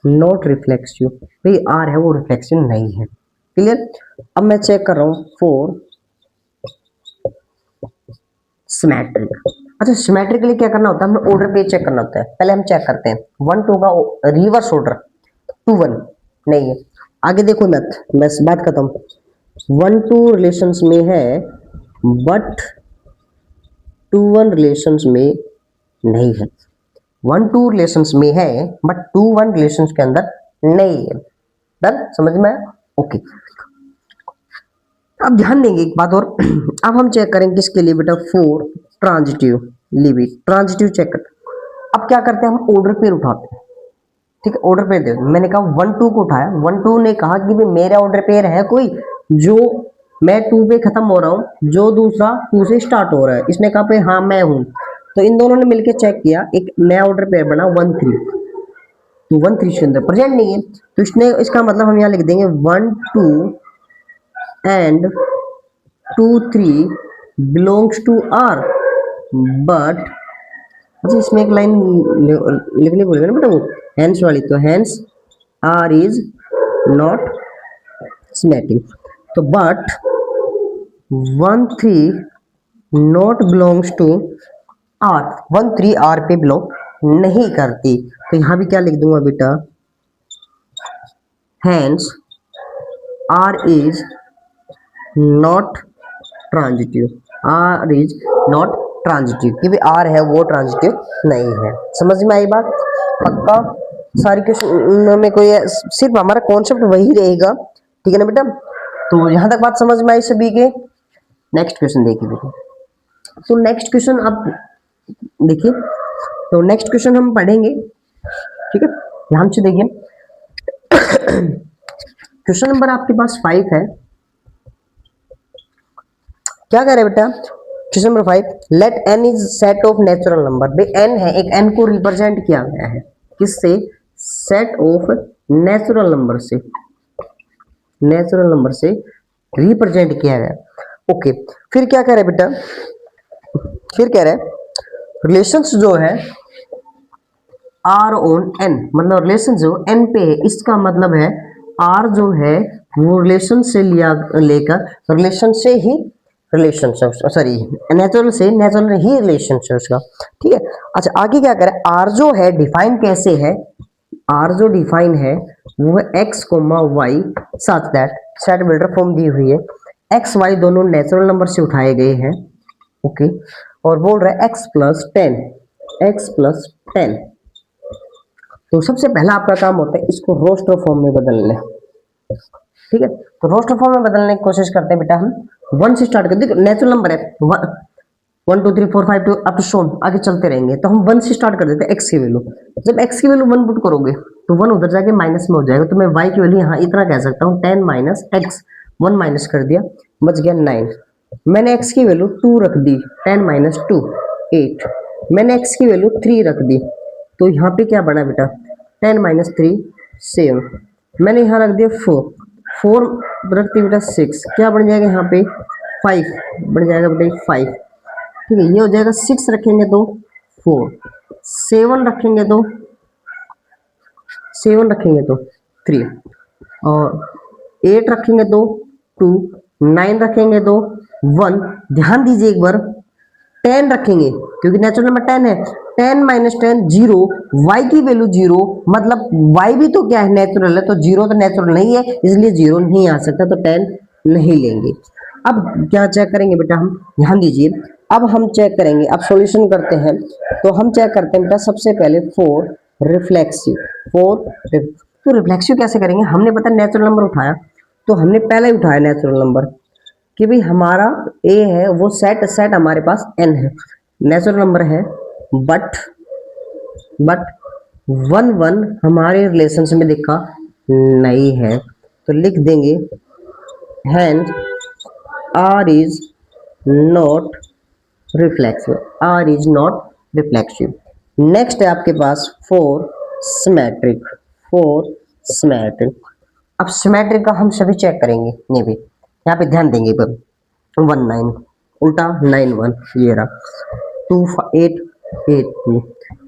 [SPEAKER 1] not reflexive, भाई आर है वो रिफ्लेक्सिव नहीं है। क्लियर? अब मैं चेक कर रहा हूँ फॉर सिमेट्रिक। अच्छा सिमेट्रिक के लिए क्या करना होता है, हमें ऑर्डर पे चेक करना होता है, पहले हम चेक करते हैं 1 2 का रिवर्स ऑर्डर, 2 1 नहीं है। आगे देखो मत, मैं बात करता हूँ, 1 2 रिलेशंस में है बट 2 1 रिलेशंस में नहीं है, 1 2 रिलेशंस में है बट 2 1 रिलेशंस के अंदर नहीं है। डन, समझ में आया? ओके। अब ध्यान देंगे एक बात और अब हम चेक करेंगे किसके लिए बेटा, for transitive, limit transitive check करते। अब क्या करते हैं, हम ऑर्डर पेयर उठाते हैं, ठीक है, ऑर्डर पेयर दे, मैंने कहा 1 2 को उठाया, 1 2 ने कहा कि भाई मेरा ऑर्डर पेयर है कोई जो मैं 2 पे खत्म हो रहा हूँ, जो दूसरा 2 से स्टार्ट हो रहा है, इसने कहा पे हाँ मैं हूँ, तो इन दोनों ने मिलकर चेक किया, एक नया ऑर्डर पेयर बना 1 3, तो 1 3 इसके अंदर प्रेजेंट नहीं है, तो इसने इसका मतलब हम यहाँ लिख देंगे 1 2 and 2 3 belongs to R, but अच्छा इसमें एक लाइन लिखनी बोलेगा ना बेटा, वो हैंस वाली, तो hence R is not symmetric, तो but 1 3 not belongs to R, 1 3 R पे बिलोंग नहीं करती, तो यहां भी क्या लिख दूंगा बेटा, hence R is not transitive, R is not transitive, कि भी आर है वो ट्रांजिटिव नहीं है। समझ में आई बात? पक्का सारी क्वेश्चन में कोई सिर्फ हमारा कॉन्सेप्ट वही रहेगा, ठीक है ना बेटा? तो यहां तक बात समझ में आई सभी के? नेक्स्ट क्वेश्चन देखिए बेटा, तो नेक्स्ट क्वेश्चन आप देखिए, तो नेक्स्ट क्वेश्चन हम पढ़ेंगे, ठीक है? ध्यान से देखिए, क्वेश्चन नंबर आपके पास 5 है, क्या कह रहे हैं बेटा? Question number 5, let n is set of natural number, भाई n है, एक n को रिप्रेजेंट किया गया है किससे? सेट ऑफ नेचुरल नंबर से, नेचुरल नंबर से रिप्रेजेंट किया गया। ओके, फिर क्या कह रहे हैं बेटा? फिर कह रहे हैं रिलेशंस जो है आर ऑन एन, मतलब रिलेशन जो एन पे है, इसका मतलब है आर जो है वो रिलेशन से लिया लेकर रिलेशन से ही रिलेशन, सॉरी नेचुरल से नेचुरल ही रिलेशन है उसका, ठीक है? अच्छा आगे क्या करें, आर जो है डिफाइन कैसे है? आर जो डिफाइन है वो है X comma Y such that, set builder form दी हुई है, एक्स वाई दोनों नेचुरल नंबर से उठाए गए हैं, ओके, और बोल रहा है एक्स प्लस 10, एक्स प्लस 10, तो सबसे पहला आपका काम होता है इसको रोस्टर फॉर्म में बदलना, ठीक है? तो रोस्टर फॉर्म में बदलने की कोशिश करते हैं बेटा, हम 1 से स्टार्ट कर, देखो नेचुरल नंबर है 1 2 3 4 5 2 अप टू सोन, आगे चलते रहेंगे, तो हम 1 से स्टार्ट कर देते हैं एक्स की वैल्यू, जब एक्स की वैल्यू 1 पुट करोगे तो 1 उधर जाके माइनस में हो जाएगा, तो मैं वाई की वैल्यू यहाँ इतना कह सकता हूँ 10 माइनस एक्स, 1 माइनस कर दिया, बच गया 9, मैंने एक्स की वैल्यू 2 रख दी, 10 माइनस 2 8, मैंने एक्स की वैल्यू 3 रख दी, तो यहाँ पे क्या बना बेटा 10 माइनस 3 7, मैंने यहाँ रख दिया 4, 4 रख दिया बेटा 6, क्या बन जाएगा यहाँ पे 5 बन जाएगा बेटा 5, ठीक है? ये हो जाएगा 6 रखेंगे तो 4, 7 रखेंगे तो 3, और 8 रखेंगे तो 2, 9 रखेंगे तो 1, ध्यान दीजिए एक बार 10 रखेंगे क्योंकि नेचुरल नंबर 10 है, 10 माइनस 10 जीरो, y की वैल्यू 0, मतलब y भी तो क्या है नेचुरल है, तो 0 तो नेचुरल नहीं है, इसलिए 0 नहीं आ सकता, तो 10 नहीं लेंगे। अब क्या चेक करेंगे बेटा हम, ध्यान दीजिए, अब हम चेक करेंगे, अब सॉल्यूशन करते हैं, तो हम चेक करते हैं बेटा सबसे पहले 4 रिफ्लेक्सिव, तो रिफ्लेक्सिव कैसे करेंगे, हमने पता नेचुरल नंबर उठाया, तो हमने पहले ही उठाया नेचुरल नंबर कि भाई हमारा a है वो सेट हमारे पास n है, नेचुरल नंबर है, बट 1 1 हमारे रिलेशन में दिखा नहीं है, तो लिख देंगे hand r is not reflexive, r is not reflexive. Next है आपके पास 4 सिमेट्रिक, 4 सिमेट्रिक। अब सिमेट्रिक का हम सभी चेक करेंगे, ये भी यहाँ पे ध्यान देंगे, पर 1 9 उल्टा 9 1, ये रहा 2 8 8 2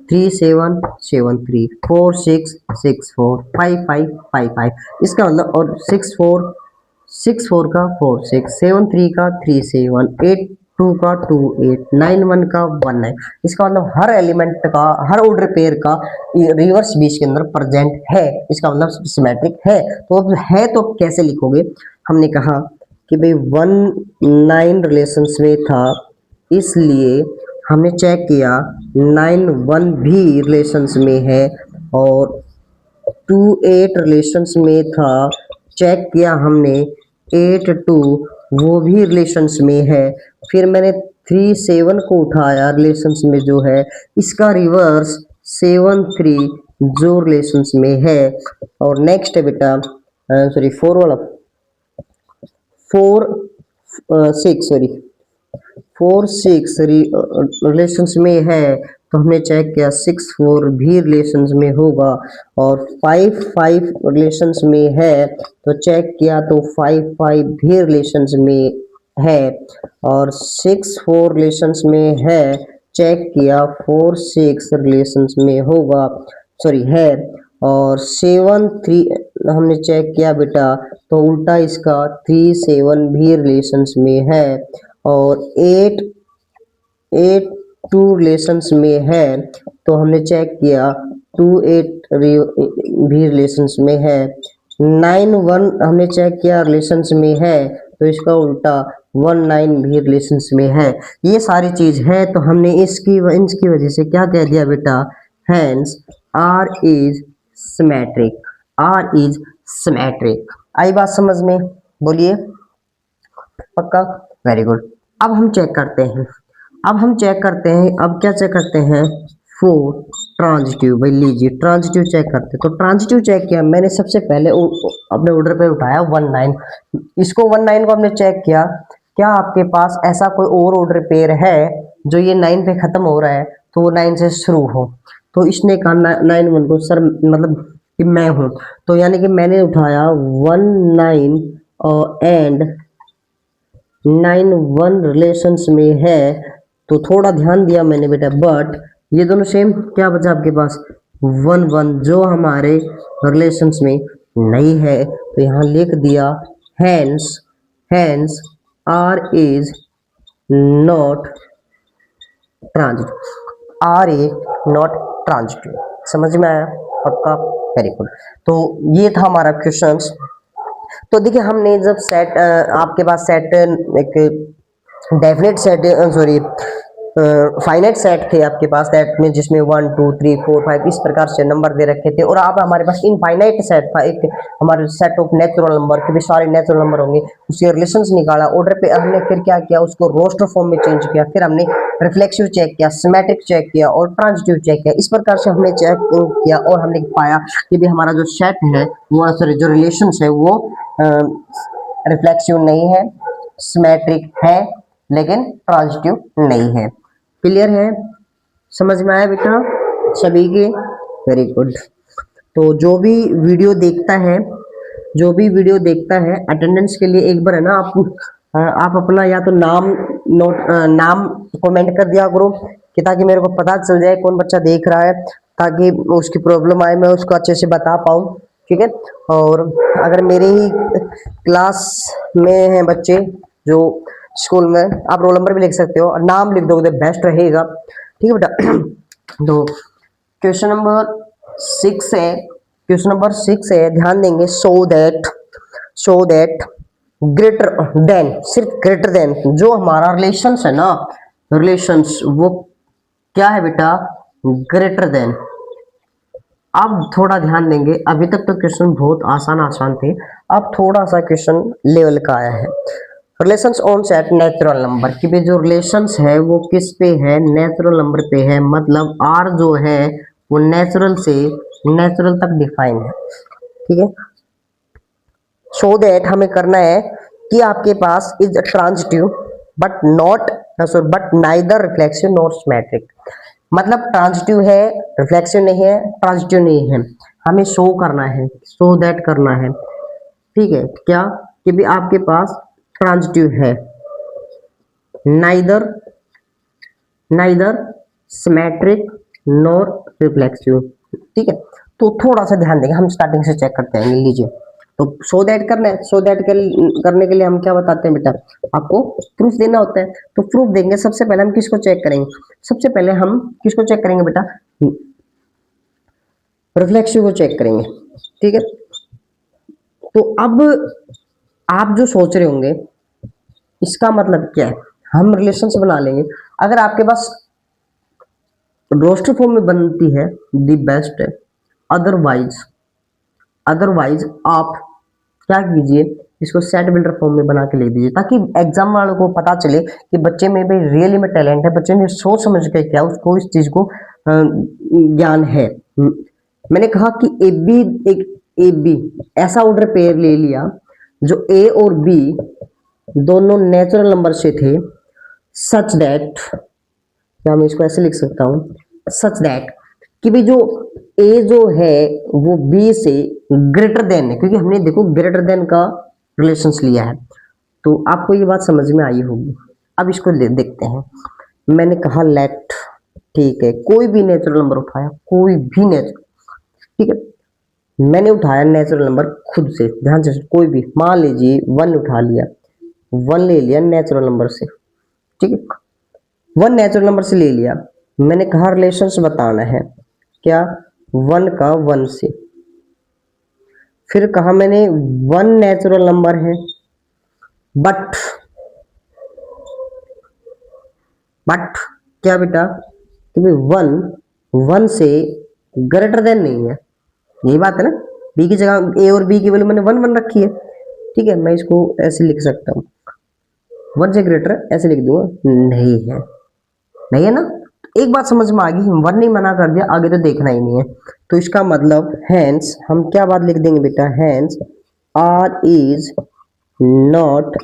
[SPEAKER 1] 3 7 7 3 4 6 6 4 5 5 5 5, इसका मतलब, और 6 4 का 4 6 7 3 का 3 7 8 2 का 2 8 9 1 का 1 9, इसका मतलब हर एलिमेंट का, हर ऑर्डर पेयर का रिवर्स भी इसके अंदर प्रेजेंट है, इसका मतलब सिमेट्रिक है। तो अब है तो कैसे लिखोगे, हमने कहा कि भाई 1 9 रिलेशंस में था, इसलिए हमने चेक किया 9 1 भी रिलेशंस में है, और 2 8 रिलेशंस में था, चेक किया हमने 8 2 वो भी रिलेशंस में है, फिर मैंने 3 7 को उठाया रिलेशंस में जो है, इसका रिवर्स 7 3 जो रिलेशंस में है, और नेक्स्ट है बेटा सॉरी 4 वाला 4 सिक्स, सॉरी 4 6 रिलेशंस में है, तो हमने चेक किया 6 4 भी रिलेशंस में होगा, और 5 5 रिलेशंस में है तो चेक किया तो 5 5 भी रिलेशंस में है, और 6 4 रिलेशंस में है, चेक किया 4 6 रिलेशंस में होगा, सॉरी है, और 7 3 हमने चेक किया बेटा, तो उल्टा इसका 3 7 भी रिलेशंस में है, और 8 8 टू रिलेशंस में है, तो हमने चेक किया 2 8 भी रिलेशंस में है, 9 1 हमने चेक किया रिलेशंस में है, तो इसका उल्टा 1 9 भी रिलेशंस में है। ये सारी चीज है, तो हमने इसकी वजह से क्या कह दिया बेटा, hence R is symmetric, R is symmetric. आई बात समझ में? बोलिए पक्का, वेरी गुड। अब हम चेक करते हैं, अब क्या चेक करते हैं, फोर ट्रांजिटिव। भाई लीजिए ट्रांजिटिव चेक करते हैं, तो ट्रांजिटिव चेक किया मैंने सबसे पहले अपने ऑर्डर पे उठाया 1 9, इसको 1 9 को हमने चेक किया, क्या आपके पास ऐसा कोई और ऑर्डर पेयर है जो ये 9 पे खत्म हो रहा है, तो वो 9 से शुरू हो, तो इसने कहा 9 1 को सर मतलब कि मैं हूं, तो यानी कि मैंने उठाया 1 9 एंड 9 1 रिलेशंस में है, तो थोड़ा ध्यान दिया मैंने बेटा, बट ये दोनों सेम, क्या बचा आपके पास 1 1 जो हमारे रिलेशंस में नहीं है, तो यहाँ लिख दिया hence, hence R is not transitive, R is not transitive. समझ में आया पक्का, वेरी गुड। तो ये था हमारा क्वेश्चंस। तो देखिए हमने जब सेट आपके पास सेट एक definite set, sorry finite set थे आपके पास, सेट में जिसमें 1 2 3 4 5 इस प्रकार से नंबर दे रखे थे, और आप हमारे पास इनफाइनाइट सेट था, एक हमारे सेट ऑफ नेचुरल नंबर के भी सारे नेचुरल नंबर होंगे, उसके रिलेशंस निकाला, ऑर्डर पे हमने फिर क्या किया, उसको रोस्टर फॉर्म में चेंज किया, फिर हमने रिफ्लेक्सिव चेक किया, सिमेट्रिक चेक किया और ट्रांजिटिव चेक किया। इस प्रकार से हमने चेक किया और हमने पाया कि भी हमारा जो सेट है वो, सॉरी जो रिलेशंस है वो रिफ्लेक्सिव नहीं है, सिमेट्रिक है, लेकिन ट्रांजिटिव नहीं है। क्लियर है? समझ में आया बेटा सभी के? Very good. तो जो भी वीडियो देखता है, अटेंडेंस के लिए एक बार है ना आप अपना या तो नाम कमेंट कर दिया करो, कि ताकि मेरे को पता चल जाए कौन बच्चा देख रहा है, ताकि उसकी प्रॉब्लम आए मैं उसको अच्छे से बता पाऊँ। ठीक है, और अगर मेरे ही क्लास में हैं बच्चे जो स्कूल में, आप रोल नंबर भी लिख सकते हो और नाम लिख दोगे तो बेस्ट रहेगा। ठीक है बेटा। तो क्वेश्चन नंबर 6 है, ध्यान देंगे, सो दैट ग्रेटर देन, सिर्फ ग्रेटर देन, जो हमारा रिलेशंस है ना, रिलेशंस वो क्या है बेटा, ग्रेटर देन। अब थोड़ा ध्यान देंगे, अभी तक तो क्वेश्चन बहुत आसान थे, अब थोड़ा सा क्वेश्चन लेवल का आया है। Relations on set natural number, कि भाई जो रिलेशंस है वो किस पे है, नेचुरल नंबर पे है, मतलब आर जो है वो नेचुरल से नेचुरल तक डिफाइन है। ठीक है, सो दैट हमें करना है कि आपके पास is transitive but not, sorry but neither reflexive not symmetric, मतलब ट्रांजिटिव है, रिफ्लेक्सिव नहीं है, ट्रांजिटिव नहीं है, हमें शो करना है, सो दैट करना है। ठीक है, क्या कि भी आपके पास ट्रांजिटिव है, नाइदर सिमेट्रिक नॉर रिफ्लेक्सिव। ठीक है, तो थोड़ा सा ध्यान देंगे, हम स्टार्टिंग से चेक करते हैं। लीजिए, तो सो दैट करना है, करने के लिए हम क्या बताते हैं बेटा, आपको प्रूफ देना होता है। तो प्रूफ देंगे, सबसे पहले हम किसको चेक करेंगे, सबसे पहले हम किसको चेक करेंगे बेटा, रिफ्लेक्सिव को चेक करेंगे। ठीक है, तो अब आप जो सोच रहे होंगे इसका मतलब क्या है, हम रिलेशन से बना लेंगे। अगर आपके पास रोस्टर फॉर्म में बनती है दी बेस्ट है, अदरवाइज आप क्या कीजिए, इसको सेट बिल्डर फॉर्म में बना के लिख दीजिए, ताकि एग्जाम वालों को पता चले कि बच्चे में भी रियली में टैलेंट है, बच्चे ने सोच समझ के क्या उसको इस चीज को ज्ञान है। मैंने कहा कि ए बी ऐसा ऑर्डर पेयर ले लिया जो ए और बी दोनों नेचुरल नंबर से थे, सच दैट, या मैं इसको ऐसे लिख सकता हूँ, सच दैट कि भी जो ए जो है वो बी से ग्रेटर देन है, क्योंकि हमने देखो ग्रेटर देन का रिलेशंस लिया है, तो आपको ये बात समझ में आई होगी। अब इसको देखते हैं। मैंने कहा लेट, ठीक है, कोई भी नेचुरल नंबर उठाया, कोई भी नेचुरल, ठीक है, मैंने उठाया नेचुरल नंबर खुद से, ध्यान से, कोई भी, मान लीजिए वन उठा लिया, वन ले लिया नेचुरल नंबर से, ठीक है, वन नेचुरल नंबर से ले लिया। मैंने कहा रिलेशंस बताना है, क्या, वन का वन से, फिर कहा मैंने वन नेचुरल नंबर है, बट बट क्या बेटा, कि वन वन से ग्रेटर देन नहीं है, यही बात है ना, बी की जगह ए और बी की वैल्यू मैंने वन वन रखी है, ठीक है, मैं इसको ऐसे लिख सकता हूँ, वन से ग्रेटर ऐसे लिख दूंगा, नहीं है, नहीं है ना। एक बात समझ में आ गई, वन नहीं मना कर दिया, आगे तो देखना ही नहीं है, तो इसका मतलब हैंस हम क्या बात लिख देंगे बेटा, hence R is not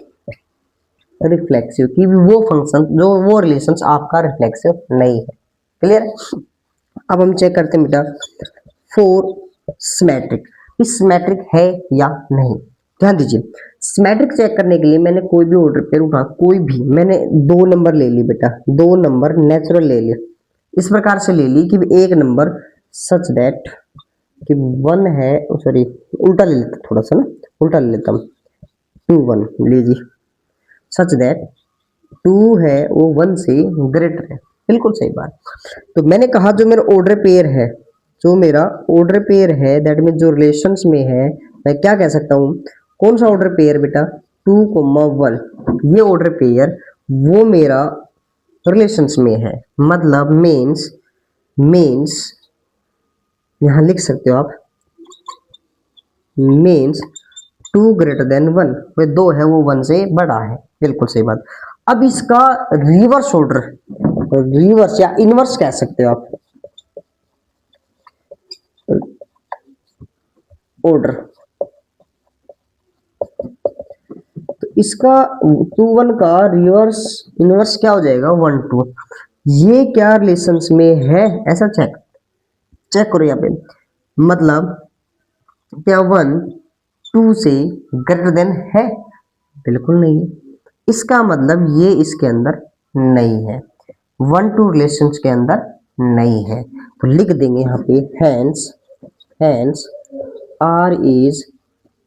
[SPEAKER 1] reflexive, कि वो फंक्शन जो वो रिलेशंस आपका रिफ्लेक्सिव नहीं है। क्लियर। अब हम चेक करते हैं बेटा फोर सिमेट्रिक, सिमेट्रिक है या नहीं। ध्यान दीजिए, सिमेट्रिक चेक करने के लिए मैंने कोई भी ऑर्डर पेयर उठा, कोई भी, मैंने दो नंबर ले ली बेटा, दो नंबर नेचुरल ले लिए, इस प्रकार से ले ली कि एक नंबर सच दैट कि वन है, सॉरी उल्टा ले लेता, थोड़ा सा ना उल्टा ले लेता हूँ, टू वन लीजिए, सच दैट टू है वो वन से ग्रेटर है, बिल्कुल सही बात। तो मैंने कहा जो मेरा ऑर्डर पेयर है, जो मेरा ऑर्डर पेयर है, दैट मीन जो रिलेशंस में है, मैं क्या कह सकता हूँ, कौन सा ऑर्डर पेयर बेटा, टू कोमा वन, ये ऑर्डर पेयर वो मेरा रिलेशंस में है, मतलब मीन्स मीन्स यहां लिख सकते हो आप, means two greater than one, वे दो है वो वन से बड़ा है, बिल्कुल सही बात। अब इसका रिवर्स ऑर्डर, रिवर्स या इनवर्स कह सकते हो आप, ऑर्डर, तो इसका टू वन का रिवर्स इनवर्स क्या हो जाएगा, वन टू, ये क्या रिलेशंस में है, ऐसा चेक चेक करो यहाँ पे, मतलब क्या वन टू से ग्रेटर देन है, बिल्कुल नहीं है, इसका मतलब ये इसके अंदर नहीं है, वन टू रिलेशंस के अंदर नहीं है, तो लिख देंगे यहाँ पे hence hence R is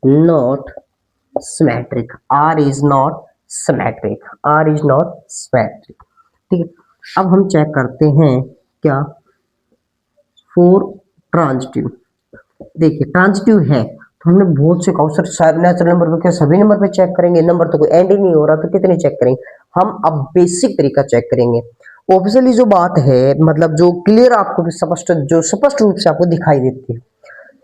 [SPEAKER 1] not symmetric, R is not symmetric, R is not symmetric, ठीक है। अब हम चेक करते हैं क्या, फोर ट्रांजिटिव, देखिए ट्रांजिटिव है, तो हमने बहुत से कहा सर नेचुरल नंबर पे क्या सभी नंबर पे चेक करेंगे, नंबर तो कोई एंड ही नहीं हो रहा, तो कितने चेक करेंगे, हम अब बेसिक तरीका चेक करेंगे। ऑब्वियसली जो बात है, मतलब जो क्लियर आपको स्पष्ट, जो स्पष्ट रूप से आपको दिखाई देती है,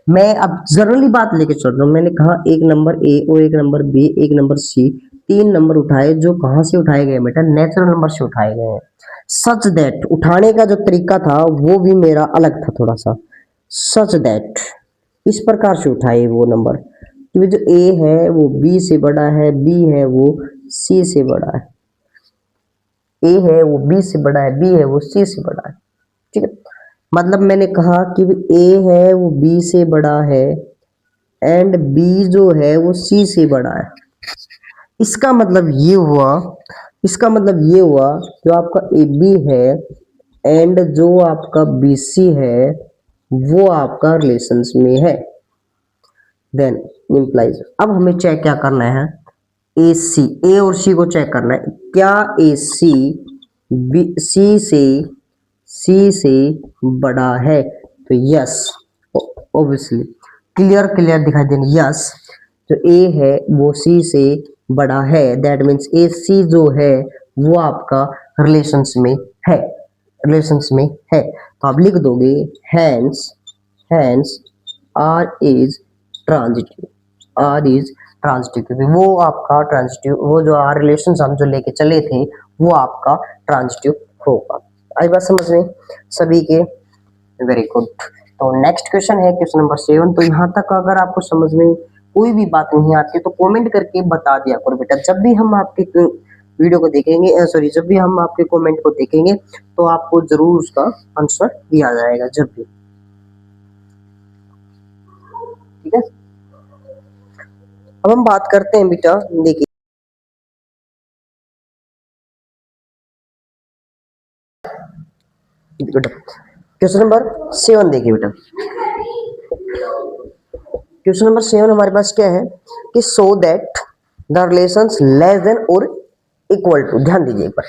[SPEAKER 1] मैं अब जरूरी बात लेके चल रहा हूँ, मैंने कहा एक नंबर ए और एक नंबर बी एक नंबर सी, तीन नंबर उठाए, जो कहां से उठाए गए बेटा, नेचुरल नंबर से उठाए गए हैं, सच दैट उठाने का जो तरीका था वो भी मेरा अलग था थोड़ा सा, सच दैट इस प्रकार से उठाए वो नंबर कि जो ए है वो बी से बड़ा है, बी है वो सी से बड़ा है, ए है वो बी से बड़ा है, बी है वो सी से बड़ा है, ठीक है। मतलब मैंने कहा कि ए है वो बी से बड़ा है एंड बी जो है वो सी से बड़ा है, इसका मतलब ये हुआ, इसका मतलब ये हुआ जो आपका ए बी है एंड जो आपका बी सी है वो आपका रिलेशंस में है, देन इंप्लाइज। अब हमें चेक क्या करना है, ए सी, ए और सी को चेक करना है, क्या ए सी बी सी से बड़ा है, तो यस, ऑब्वियसली क्लियर क्लियर दिखाई देना, यस, तो ए है वो सी से बड़ा है, दैट मीन्स ए सी जो है वो आपका रिलेशंस में है, रिलेशंस में है, तो आप लिख दोगे hence hence R is transitive, R is transitive, क्योंकि वो आपका ट्रांजिटिव, वो जो आर रिलेशन हम जो लेके चले थे वो आपका ट्रांजिटिव होगा। आई बात समझ में सभी के, वेरी गुड। तो नेक्स्ट क्वेश्चन है क्वेश्चन नंबर 7, तो यहाँ तक अगर आपको समझ में कोई भी बात नहीं आती तो कमेंट करके बता दिया करो बेटा। जब भी हम आपके वीडियो को देखेंगे, सॉरी, जब भी हम आपके कमेंट को देखेंगे तो आपको जरूर उसका आंसर दिया जाएगा जब भी, ठीक है। अब हम बात करते हैं बेटा, देखिए बेटा क्वेश्चन नंबर 7 देखिए बेटा। क्वेश्चन नंबर 7 हमारे पास क्या है कि so that the relations less than और इक्वल टू, ध्यान दीजिए एक बार,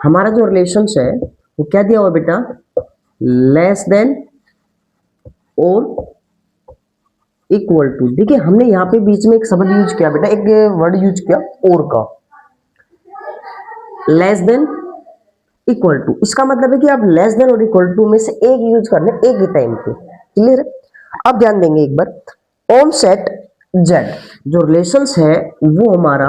[SPEAKER 1] हमारा जो रिलेशंस है वो क्या दिया हुआ बेटा, लेस देन और इक्वल टू। देखिए हमने यहाँ पे बीच में एक शब्द यूज किया बेटा, एक वर्ड यूज किया और का, लेस देन इक्वल टू। इसका मतलब है कि आप लेस देन और इक्वल टू में से एक यूज करना है एक ही टाइम पे, क्लियर है। अब ध्यान देंगे एक बार, ऑन सेट जेड, जो रिलेशंस है वो हमारा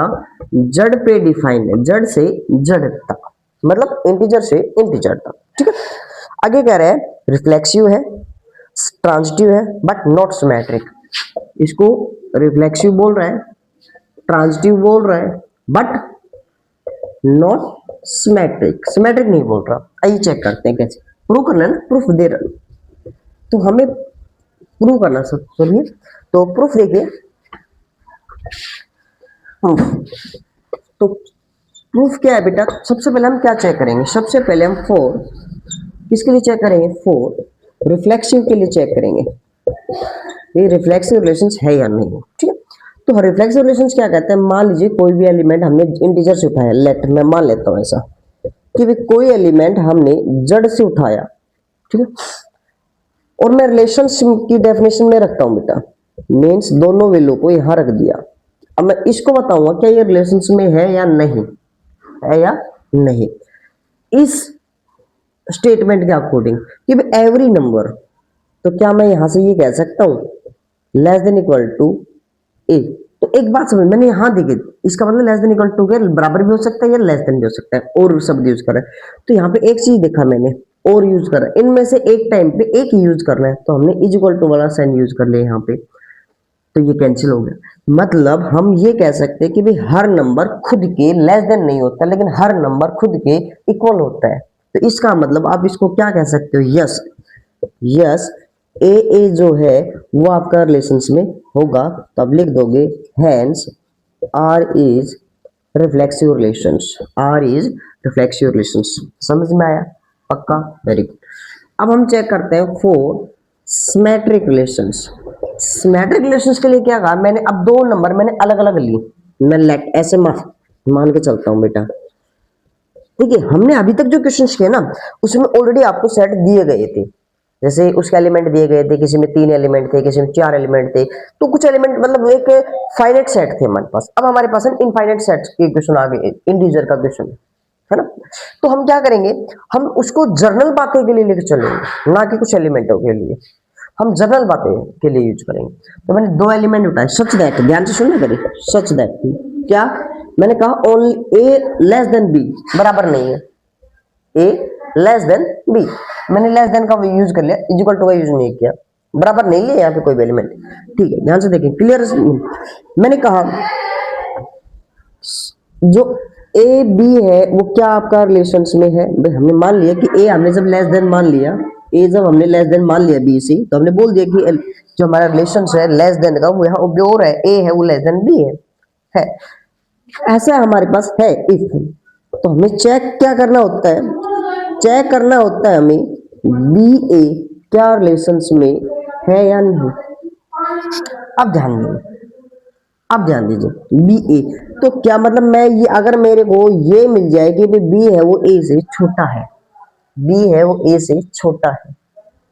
[SPEAKER 1] जड़ पे डिफाइन है, जड़ से जड़ तक, मतलब इंटीजर से इंटीजर तक, ठीक है। आगे कह रहे हैं रिफ्लेक्सिव है, ट्रांजिटिव है बट नॉट सिमेट्रिक। इसको रिफ्लेक्सिव बोल रहा है, ट्रांजिटिव बोल रहा है बट नॉट सिमेट्रिक, सिमेट्रिक नहीं बोल रहा। आइए चेक करते हैं कैसे प्रूव करना है ना, प्रूफ दे रहा, तो हमें प्रूव करना सब, चलिए तो प्रूफ देखिए। तो प्रूफ क्या है बेटा, सबसे पहले हम क्या चेक करेंगे, सबसे पहले हम फोर किसके लिए चेक करेंगे, फोर रिफ्लेक्सिव के लिए चेक करेंगे, ये रिफ्लेक्सिव रिलेशंस है या नहीं, ठीक है। तो रिफ्लेक्सिव रिलेशंस क्या कहते हैं, मान लीजिए कोई भी एलिमेंट हमने इंटीजर से उठाया, लेट मैं मान लेता हूं ऐसा कि भी कोई एलिमेंट हमने जड़ से उठाया, ठीक है, और मैं रिलेशनशिप की डेफिनेशन में रखता हूं बेटा, मीन्स दोनों वैल्यू को यहां रख दिया। अब मैं इसको बताऊंगा क्या ये रिलेशंस में है या नहीं, है या नहीं, इस स्टेटमेंट के अकॉर्डिंग कि एवरी नंबर, तो क्या मैं यहां से ये कह सकता हूं लेस देन इक्वल टू ए। तो एक बात समझ, मैंने यहां देखी, इसका मतलब लेस देन इक्वल टू के बराबर भी हो सकता है या लेस देन भी हो सकता है, और शब्द यूज कर रहा है। तो यहाँ पे एक चीज देखा मैंने, और यूज कर रहा है, इनमें से एक टाइम पे एक ही यूज करना है, तो हमने इज इक्वल टू वाला साइन यूज कर लिया यहाँ पे, तो ये कैंसिल हो गया। मतलब हम ये कह सकते हैं कि भाई हर नंबर खुद के लेस देन नहीं होता, लेकिन हर नंबर खुद के इक्वल होता है। तो इसका मतलब आप इसको क्या कह सकते हो, यस, यस ए जो है वो आपका रिलेशंस में होगा, तो आप लिख दोगे hence R is reflexive relations, R is reflexive relations. समझ में आया, पक्का, वेरी गुड। अब हम चेक करते हैं four symmetric relations. Symmetric relations के लिए क्या कहा मैंने, अब दो नंबर मैंने अलग अलग लिए, मैं लेट ऐसे मान के चलता हूं बेटा, देखिए हमने अभी तक जो क्वेश्चंस किए ना उसमें ऑलरेडी आपको सेट दिए गए थे, जैसे उसके एलिमेंट दिए गए थे, किसी में 3 एलिमेंट थे, किसी में 4 एलिमेंट थे, तो कुछ एलिमेंट मतलब एक फाइनाइट सेट थे हमारे पास। अब हमारे पास इनफाइनाइट सेट के क्वेश्चन आ गए, इंटीजर का क्वेश्चन है ना। तो हम क्या करेंगे, हम उसको जर्नल बातें के लिए लेकर चलेंगे, ना कि कुछ एलिमेंटों के लिए, हम जनरल बातें के लिए यूज करेंगे। तो मैंने दो एलिमेंट उठाए, सच दैट, ध्यान से सुनना करिए, सच दैट क्या मैंने कहा, ओनली ए लेस देन बी बराबर नहीं है, ए लेस देन बी, मैंने लेस देन का यूज कर लिया, इक्वल टू का यूज नहीं किया, बराबर नहीं लिया यहाँ पे कोई भी एलिमेंट, ठीक है। ध्यान से देखें, क्लियर, मैंने कहा जो ए बी है वो क्या आपका रिलेशंस में है, हमने मान लिया कि ए हमने जब लेस देन मान लिया, ए जब हमने लेस देन मान लिया बी से, तो हमने बोल दिया कि जो हमारा रिलेशन है लेस देन का वो यहाँ ओब्योर है, ए है वो लेस देन बी है ऐसा हमारे पास है इफ। तो हमें चेक क्या करना होता है, चेक करना होता है हमें बी ए क्या रिलेशंस में है या नहीं। अब ध्यान देंगे, अब ध्यान दीजिए बी ए, तो क्या मतलब मैं ये अगर मेरे को ये मिल जाए कि बी है वो ए से छोटा है, बी है वो ए से छोटा है,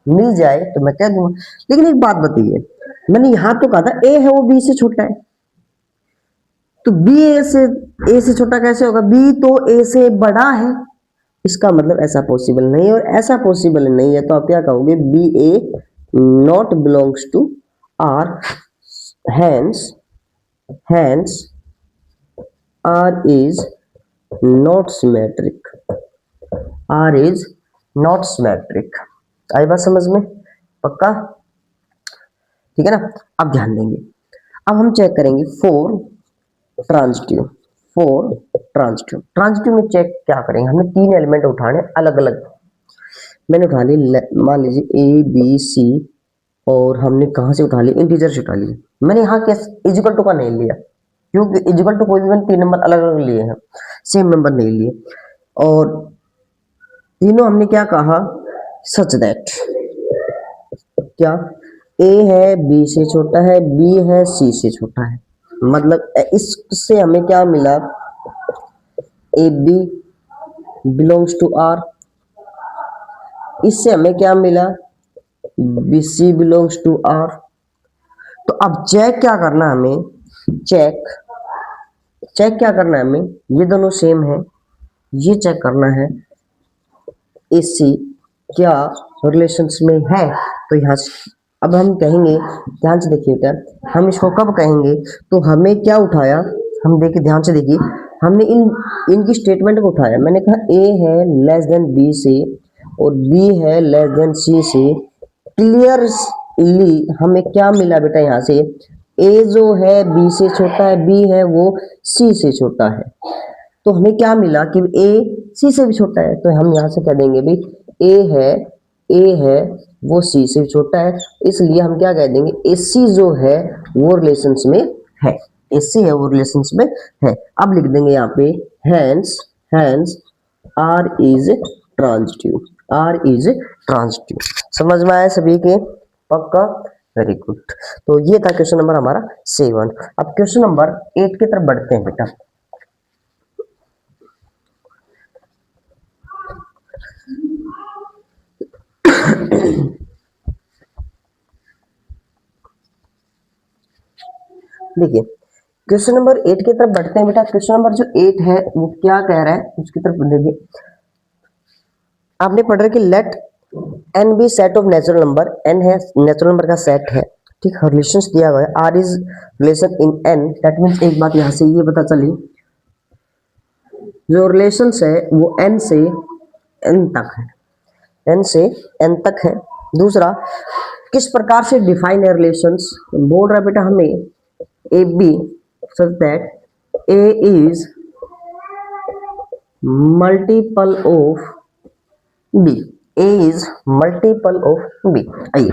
[SPEAKER 1] मिल जाए तो मैं कह दूंगा। लेकिन एक बात बताइए, मैंने यहां तो कहा था ए है वो बी से छोटा है, तो बी ए से छोटा कैसे होगा, बी तो ए से बड़ा है, इसका मतलब ऐसा पॉसिबल नहीं है, और ऐसा पॉसिबल नहीं है तो आप क्या कहोगे, B A not belongs to R, hence hence R is not symmetric, R is not symmetric. आई बात समझ में, पक्का, ठीक है ना। अब ध्यान देंगे, अब हम चेक करेंगे four transitive. For transitive, transitive में चेक क्या करेंगे, हमने तीन एलिमेंट उठाने अलग अलग। मैंने उठा ली, मान लीजिए ए बी सी, और हमने कहाँ से उठा लिया, इंटीजर से उठा लिया। मैंने यहाँ कैसे इजिकल टू का नहीं लिया, क्योंकि इजिकल टू कोई भी मैंने तीन नंबर अलग अलग लिए हैं, सेम नंबर नहीं लिए। और तीनों हमने क्या कहा, सच दैट, क्या ए है बी से छोटा है, बी है सी से छोटा है। मतलब इससे हमें क्या मिला, A B belongs to R. इससे हमें क्या मिला, B C belongs to R. तो अब चेक क्या करना है हमें, चेक चेक क्या करना है हमें, ये दोनों सेम है, ये चेक करना है इसी क्या रिलेशंस में है। तो यहाँ से अब हम कहेंगे, ध्यान से देखिए बेटा, हम इसको कब कहेंगे, तो हमें क्या उठाया, हम देखिए ध्यान से देखिए, हमने इनकी स्टेटमेंट को उठाया। मैंने कहा ए है लेस देन बी से और बी है लेस देन सी से। क्लियरली हमें क्या मिला बेटा, यहाँ से ए जो है बी से छोटा है, बी है वो सी से छोटा है। तो हमें क्या मिला कि ए सी से भी छोटा है, तो हम यहाँ से कह देंगे भाई ए है वो सी से भी छोटा है, इसलिए हम क्या कह देंगे, ए सी जो है वो रिलेशंस में है, ए सी है वो रिलेशंस में है। अब लिख देंगे यहाँ पे hence hence R is transitive, R is transitive. समझ में आया सभी के, पक्का, वेरी गुड। तो ये था क्वेश्चन नंबर हमारा 7। अब क्वेश्चन नंबर 8 की तरफ बढ़ते हैं बेटा। देखिए क्वेश्चन नंबर 8 की तरफ बढ़ते हैं बेटा। क्वेश्चन नंबर जो 8 है वो क्या कह रहा है, उसकी तरफ देखिए। आपने पढ़ रहे कि let N be set of natural number, N है नेचुरल नंबर का सेट है, ठीक है, रिलेशंस दिया गया है, R is relation in N. That means एक बात यहाँ से ये पता चली, जो रिलेशंस है वो एन से एन तक है, एन से एन तक है। दूसरा, किस प्रकार से डिफाइन है रिलेशंस, बोल रहा है बेटा हमें A B such that A is multiple of B, A is multiple of B. आइए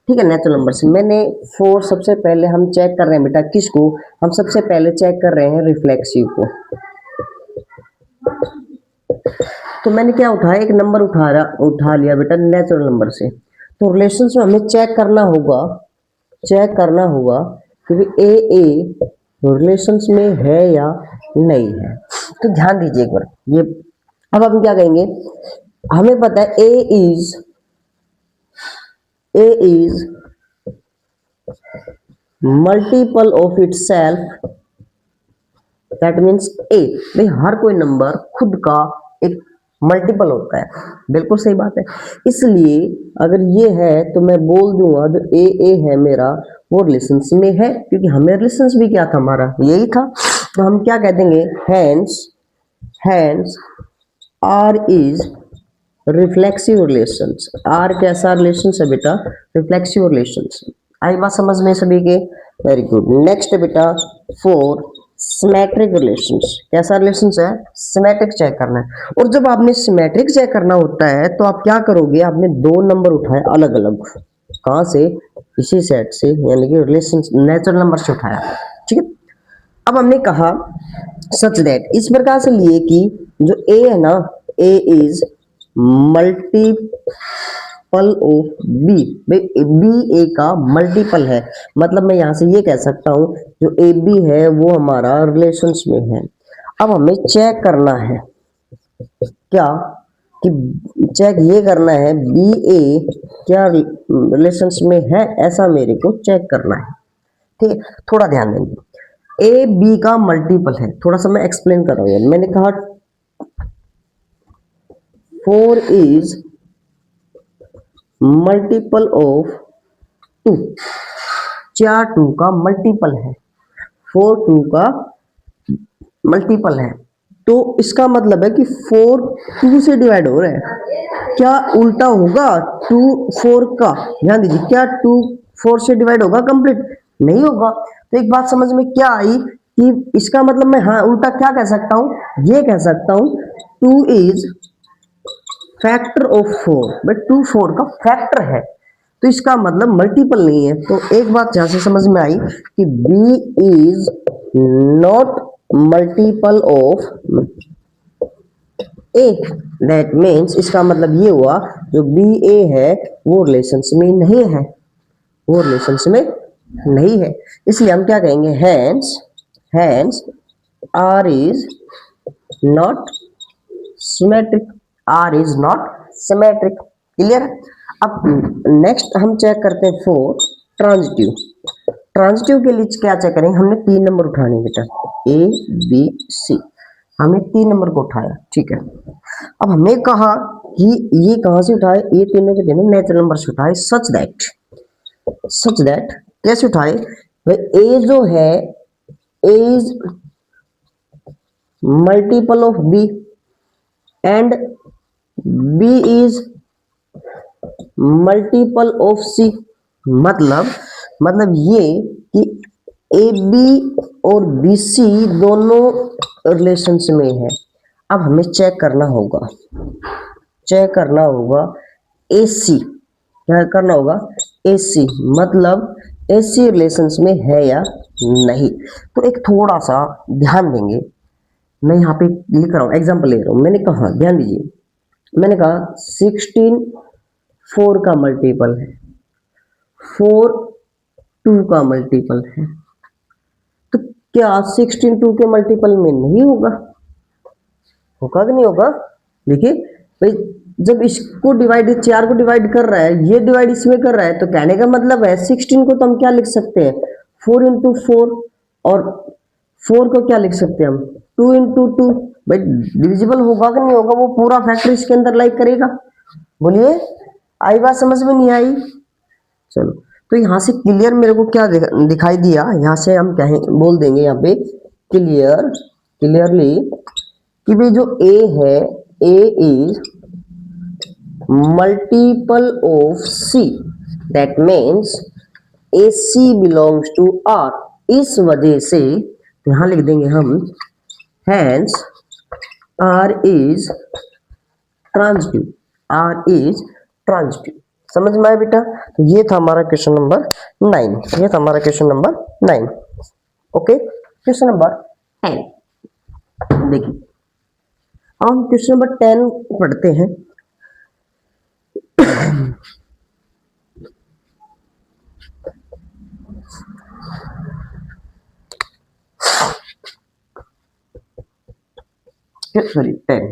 [SPEAKER 1] ठीक है, नेचुरल नंबर से मैंने 4 सबसे पहले हम चेक कर रहे हैं बेटा, किसको, हम सबसे पहले चेक कर रहे हैं रिफ्लेक्सिव को। तो मैंने क्या उठाया, एक नंबर उठा लिया बेटा नेचुरल नंबर से। तो रिलेशंस में हमें चेक करना होगा कि ए रिलेशंस में है या नहीं है। तो ध्यान दीजिए एक बार ये, अब हम क्या कहेंगे, हमें पता है A is multiple of itself. That means A, भाई हर कोई नंबर खुद का एक मल्टीपल होता है, बिल्कुल सही बात है। इसलिए अगर ये है तो मैं बोल दूंगा जो ए है मेरा वो रिलेशंस में है, क्योंकि हमें रिलेशंस भी क्या था, हमारा यही था। तो हम क्या कह देंगे, hence R is reflexive relations. R कैसा रिलेशंस है बेटा, रिफ्लेक्सिव रिलेशंस। आई बात समझ में सभी के, वेरी गुड। नेक्स्ट बेटा 4 सिमेट्रिक रिलेशंस। कैसा रिलेशंस है, सिमेट्रिक चेक करना है। और जब आपने सिमेट्रिक चेक करना होता है तो आप क्या करोगे, आपने 2 नंबर उठाए अलग अलग, कहां से, इसी सेट से, यानी कि रिलेशंस नेचुरल नंबर से उठाया, ठीक है। अब हमने कहा सच दैट, इस प्रकार से लिए कि जो ए है ना, A is multiple of B, B A का मल्टीपल है। मतलब मैं यहां से ये कह सकता हूं जो ए बी है वो हमारा रिलेशंस में है। अब हमें चेक करना है क्या, कि चेक ये करना है बी ए क्या रिलेशंस में है, ऐसा मेरे को चेक करना है, ठीक है। थोड़ा ध्यान देंगे, ए बी का मल्टीपल है, थोड़ा सा मैं एक्सप्लेन कर रहा हूं। मैंने कहा 4 is मल्टीपल ऑफ 2, 4 2 का मल्टीपल है, 4 2 का मल्टीपल है। तो इसका मतलब है कि 4 2 से डिवाइड हो रहा है, क्या उल्टा होगा 2 4 का, ध्यान दीजिए, क्या 2 4 से डिवाइड होगा कंप्लीट, नहीं होगा। तो एक बात समझ में क्या आई कि इसका मतलब मैं हाँ उल्टा क्या कह सकता हूं, ये कह सकता हूं 2 इज फैक्टर ऑफ 4, बट 2 4 का फैक्टर है, तो इसका मतलब मल्टीपल नहीं है। तो एक बात यहां से समझ में आई कि b is not multiple of a, that means इसका मतलब ये हुआ जो बी ए है वो रिलेशंस में नहीं है, वो रिलेशंस में नहीं है, इसलिए हम क्या कहेंगे, hence hence R is not symmetric, R is not symmetric. Clear. अब नेक्स्ट हम चेक करते हैं फॉर ट्रांजिटिव। ट्रांजिटिव के लिए क्या चेक करेंगे, हमने 3 नंबर उठाने बेटा, ए बी सी, हमने 3 नंबर को उठाया, ठीक है। अब हमें कहा कि ये कहां से उठाए, ये तीनों के तीनों नेचुरल नंबर से उठाए, सच दैट कैसे उठाए भाई, ए जो है A is multiple of B and B is multiple of C. मतलब ये कि ए बी और बी सी दोनों रिलेशंस में है। अब हमें चेक करना होगा ए सी, क्या करना होगा, ए सी, मतलब ए सी रिलेशंस में है या नहीं। तो एक थोड़ा सा ध्यान देंगे, मैं यहाँ पे लिख रहा हूँ, एग्जाम्पल ले रहा हूँ। मैंने कहा, ध्यान दीजिए, मैंने कहा 16 4 का मल्टीपल है, 4 2 का मल्टीपल है, तो क्या 16 2 के मल्टीपल में नहीं होगा, होगा कि नहीं होगा। देखिए भाई, जब इसको डिवाइड 4 को डिवाइड कर रहा है, ये डिवाइड इसमें कर रहा है, तो कहने का मतलब है 16 को तो हम क्या लिख सकते हैं, 4 इंटू 4, और 4 को क्या लिख सकते हैं हम, 2 इंटू 2। भाई डिविजिबल होगा कि नहीं होगा, वो पूरा फैक्टर इसके अंदर लाइक करेगा। बोलिए, आई बात समझ में नहीं आई। चलो, तो यहाँ से क्लियर मेरे को क्या दिखाई दिया, यहाँ से हम कहें बोल देंगे यहाँ पे क्लियरली कि भाई जो ए है, A is multiple of C, that means A C belongs to R. इस वजह से यहां लिख देंगे हम, hence R is transitive, R is transitive. समझ में आया बेटा। तो ये था हमारा क्वेश्चन नंबर 9, ये था हमारा question number 9। Okay, question number 10 देखिए, हम क्वेश्चन नंबर 10 पढ़ते हैं। सॉरी 10,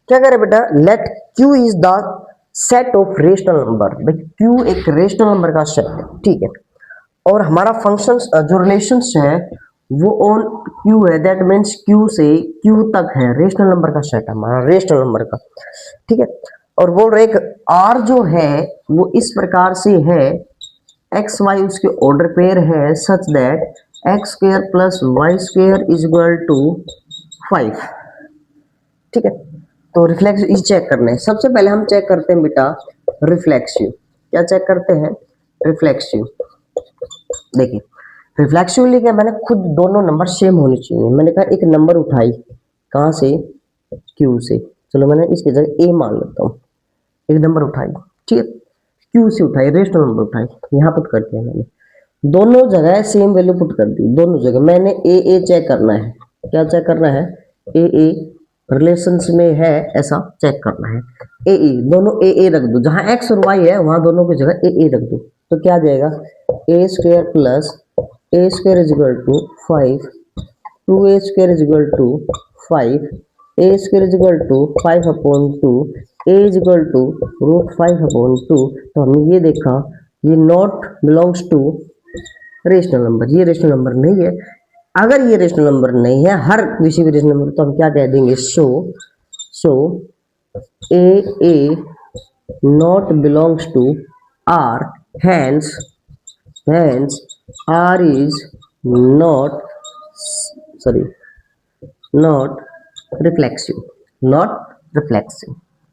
[SPEAKER 1] क्या करे बेटा, let Q is the set of rational number. भाई Q एक रेशनल नंबर का सेट है, ठीक है, और हमारा फंक्शन जो रिलेशंस है वो ऑन Q है, दैट मीन्स Q से Q तक है, रेशनल नंबर का सेट है हमारा, रेशनल नंबर का, ठीक है। और बोल रहे R जो है वो इस प्रकार से है, एक्स वाई उसके ऑर्डर पेयर है, such that X square plus Y square is equal to 5, ठीक है। तो रिफ्लेक्सिव इज चेक करना है। सबसे पहले हम चेक करते हैं बेटा रिफ्लेक्सिव। क्या चेक करते हैं, रिफ्लेक्सिव। देखिए रिफ्लेक्सिव लिखा मैंने खुद, दोनों नंबर सेम होने चाहिए। मैंने कहा एक नंबर उठाई, कहां से, क्यू से, चलो मैंने इसकी जगह ए मान लेता हूँ, एक नंबर उठाई, ठीक है, क्यू से उठाई, रेशनल नंबर उठाई, यहाँ पुट कर दिया मैंने, दोनों जगह सेम वैल्यू पुट कर दी, दोनों जगह मैंने ए चेक करना है। क्या चेक करना है, ए रिलेशंस में है ऐसा चेक करना है। ए दोनों ए रख दो, जहां एक्स और वाई है वहां दोनों की जगह ए रख दो, तो क्या आ जाएगा, A square plus A square is equal to 5, 2a square is equal to 5, A square is equal to 5/2, A is equal to √5/2। तो हमने ये देखा, ये not belongs to rational number, ये रेशनल नंबर नहीं है। अगर ये रेशनल नंबर नहीं है, हर किसी भी रेशनल नंबर, तो हम क्या कह देंगे, so A not belongs to R, hence R is not reflexive,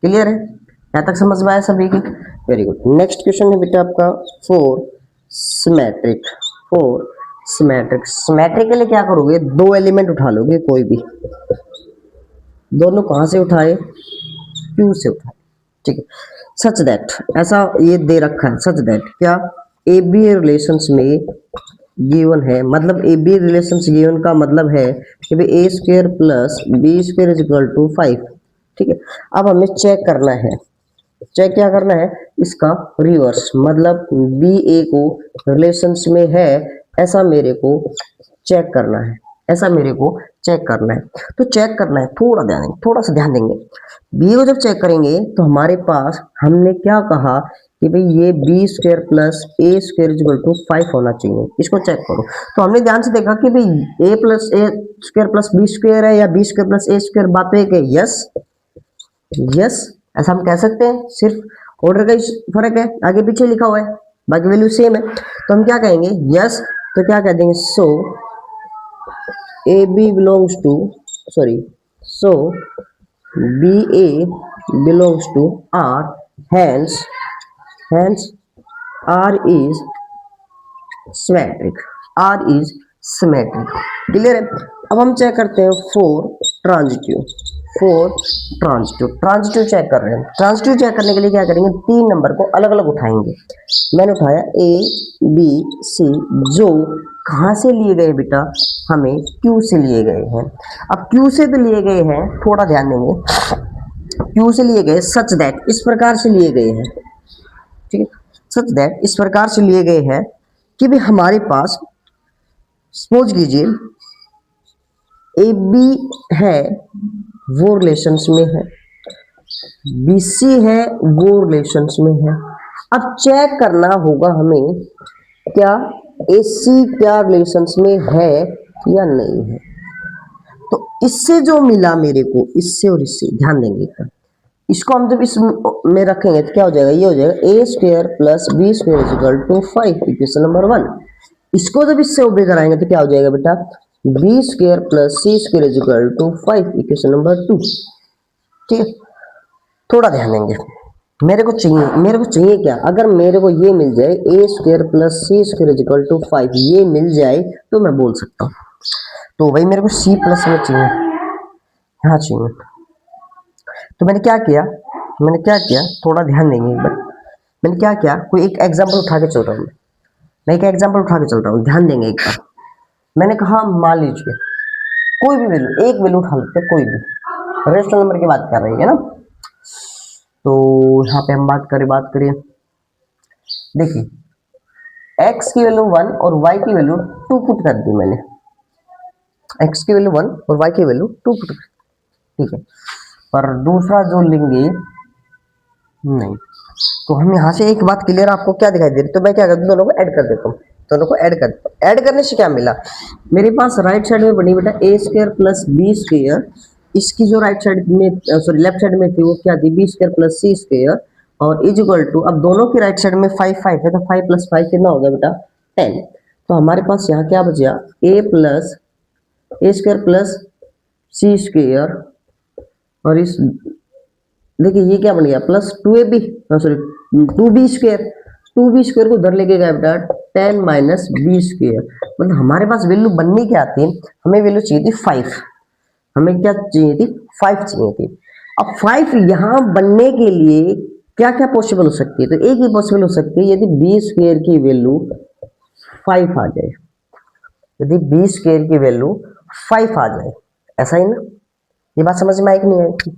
[SPEAKER 1] clear है, यहां तक समझ में आया सभी की। Very good. नेक्स्ट क्वेश्चन है बेटा आपका 4 सिमेट्रिक। Four symmetric. सिमेट्रिक के लिए क्या करोगे, दो एलिमेंट उठा लोगे कोई भी, दोनों कहां से उठाए, क्यू से उठाए, ठीक है। सच दैट, ऐसा ये दे रखा है, सच दैट क्या, ए बी रिलेशंस में गिवन है, मतलब ए बी रिलेशंस गिवन का मतलब है कि भाई A square plus B square is equal to 5, ठीक है। अब हमें चेक करना है, चेक क्या करना है, इसका रिवर्स, मतलब बी ए को रिलेशंस में है ऐसा मेरे को चेक करना है, ऐसा मेरे को चेक करना है। तो चेक करना है, थोड़ा सा ध्यान देंगे। बी को जब चेक करेंगे तो हमारे पास हमने क्या कहा कि भाई ये B square plus A square is equal to 5 होना चाहिए, इसको चेक करो। तो हमने ध्यान से देखा कि भाई ए plus A square plus B square है या B square plus A square, बात है कि यस, यस ऐसा हम कह सकते हैं, सिर्फ ऑर्डर का ही फर्क है, आगे पीछे लिखा हुआ है, बाकी वैल्यू सेम है। तो हम क्या कहेंगे, यस, तो क्या कह देंगे, so A B belongs to, sorry, so B A belongs to R, hence hence R is symmetric, R is symmetric, clear है। अब हम चेक करते हैं for transitive, for transitive, transitive check कर रहे हैं। ट्रांजिटिव चेक करने के लिए क्या करेंगे, तीन नंबर को अलग अलग उठाएंगे। मैंने उठाया ए बी सी, जो कहां से लिए गए बेटा, हमें क्यू से लिए गए हैं। अब क्यू से तो लिए गए हैं, थोड़ा ध्यान देंगे, क्यू से लिए गए सच दैट, इस प्रकार से लिए गए हैं, ठीक है, सच दैट इस प्रकार से लिए गए हैं कि भी हमारे पास सपोज कीजिए ए बी है वो रिलेशंस में है, बी सी है वो रिलेशंस में है। अब चेक करना होगा हमें क्या ए सी क्या रिलेशंस में है या नहीं है। तो इससे जो मिला मेरे को, इससे और इससे ध्यान देंगे, इसको हम जब इस में रखेंगे तो क्या हो जाएगा, ये हो जाएगा A square plus B square is equal to 5, equation number 1। इसको जब इससे ओबे कराएंगे तो क्या हो जाएगा बेटा, B square plus C square is equal to 5, equation number 2, ठीक है। थोड़ा ध्यान देंगे, मेरे को चाहिए क्या, अगर मेरे को ये मिल जाए A square plus C square is equal to 5, ये मिल जाए तो मैं बोल सकता हूँ। तो भाई मेरे को सी प्लस में चाहिए, हाँ चाहिए। तो मैंने क्या किया, थोड़ा ध्यान देंगे एक बार। मैंने क्या किया, कोई एक एग्जांपल उठा के चल रहा हूँ मैं एक एग्जांपल उठा के चल रहा हूँ, ध्यान देंगे एक बार। मैंने कहा मान लीजिए कोई भी वैल्यू, एक वैल्यू उठा लेते हैं, कोई भी रेशनल नंबर की बात कर रही है ना। तो यहाँ पे हम बात करें, देखिए x की वैल्यू 1 और y की वैल्यू 2 पुट कर दी मैंने, x की वैल्यू 1 और y की वैल्यू 2 पुट कर, ठीक है। पर दूसरा जो लेंगे नहीं, तो हम यहाँ से एक बात क्लियर आपको क्या दिखाई दे रही, तो मैं क्या करता हूँ, दोनों को ऐड कर देता हूँ, दोनों को ऐड करता हूँ। ऐड करने से क्या मिला, मेरे पास राइट साइड में बनी बेटा ए स्क्वायर प्लस बी स्क्वायर, इसकी जो राइट साइड में, सॉरी लेफ्ट साइड में थी वो क्या थी, B square plus C square, और इज इक्वल टू, अब दोनों की राइट साइड में 5 5 है, तो 5 प्लस 5 कितना हो गया बेटा 10। तो हमारे पास यहाँ क्या बचा, ए स्क्वायर प्लस सी स्क्वायर, और इस देखिए ये क्या बन गया, plus 2ab, sorry 2b square, 2b square को उधर लेके गया बेटा 10 माइनस बी स्क्वायर। मतलब हमारे पास वैल्यू बननी क्या थी, हमें वैल्यू चाहिए थी 5, हमें क्या चाहिए थी, 5 चाहिए थी। अब 5 यहां बनने के लिए क्या क्या पॉसिबल हो सकती है, तो एक ही पॉसिबल हो सकती है, यदि बी स्क्वायर की वैल्यू 5 आ जाए, यदि बी स्क्वायर की वैल्यू 5 आ जाए, ऐसा ही ना, ये बात समझ में आई कि नहीं आई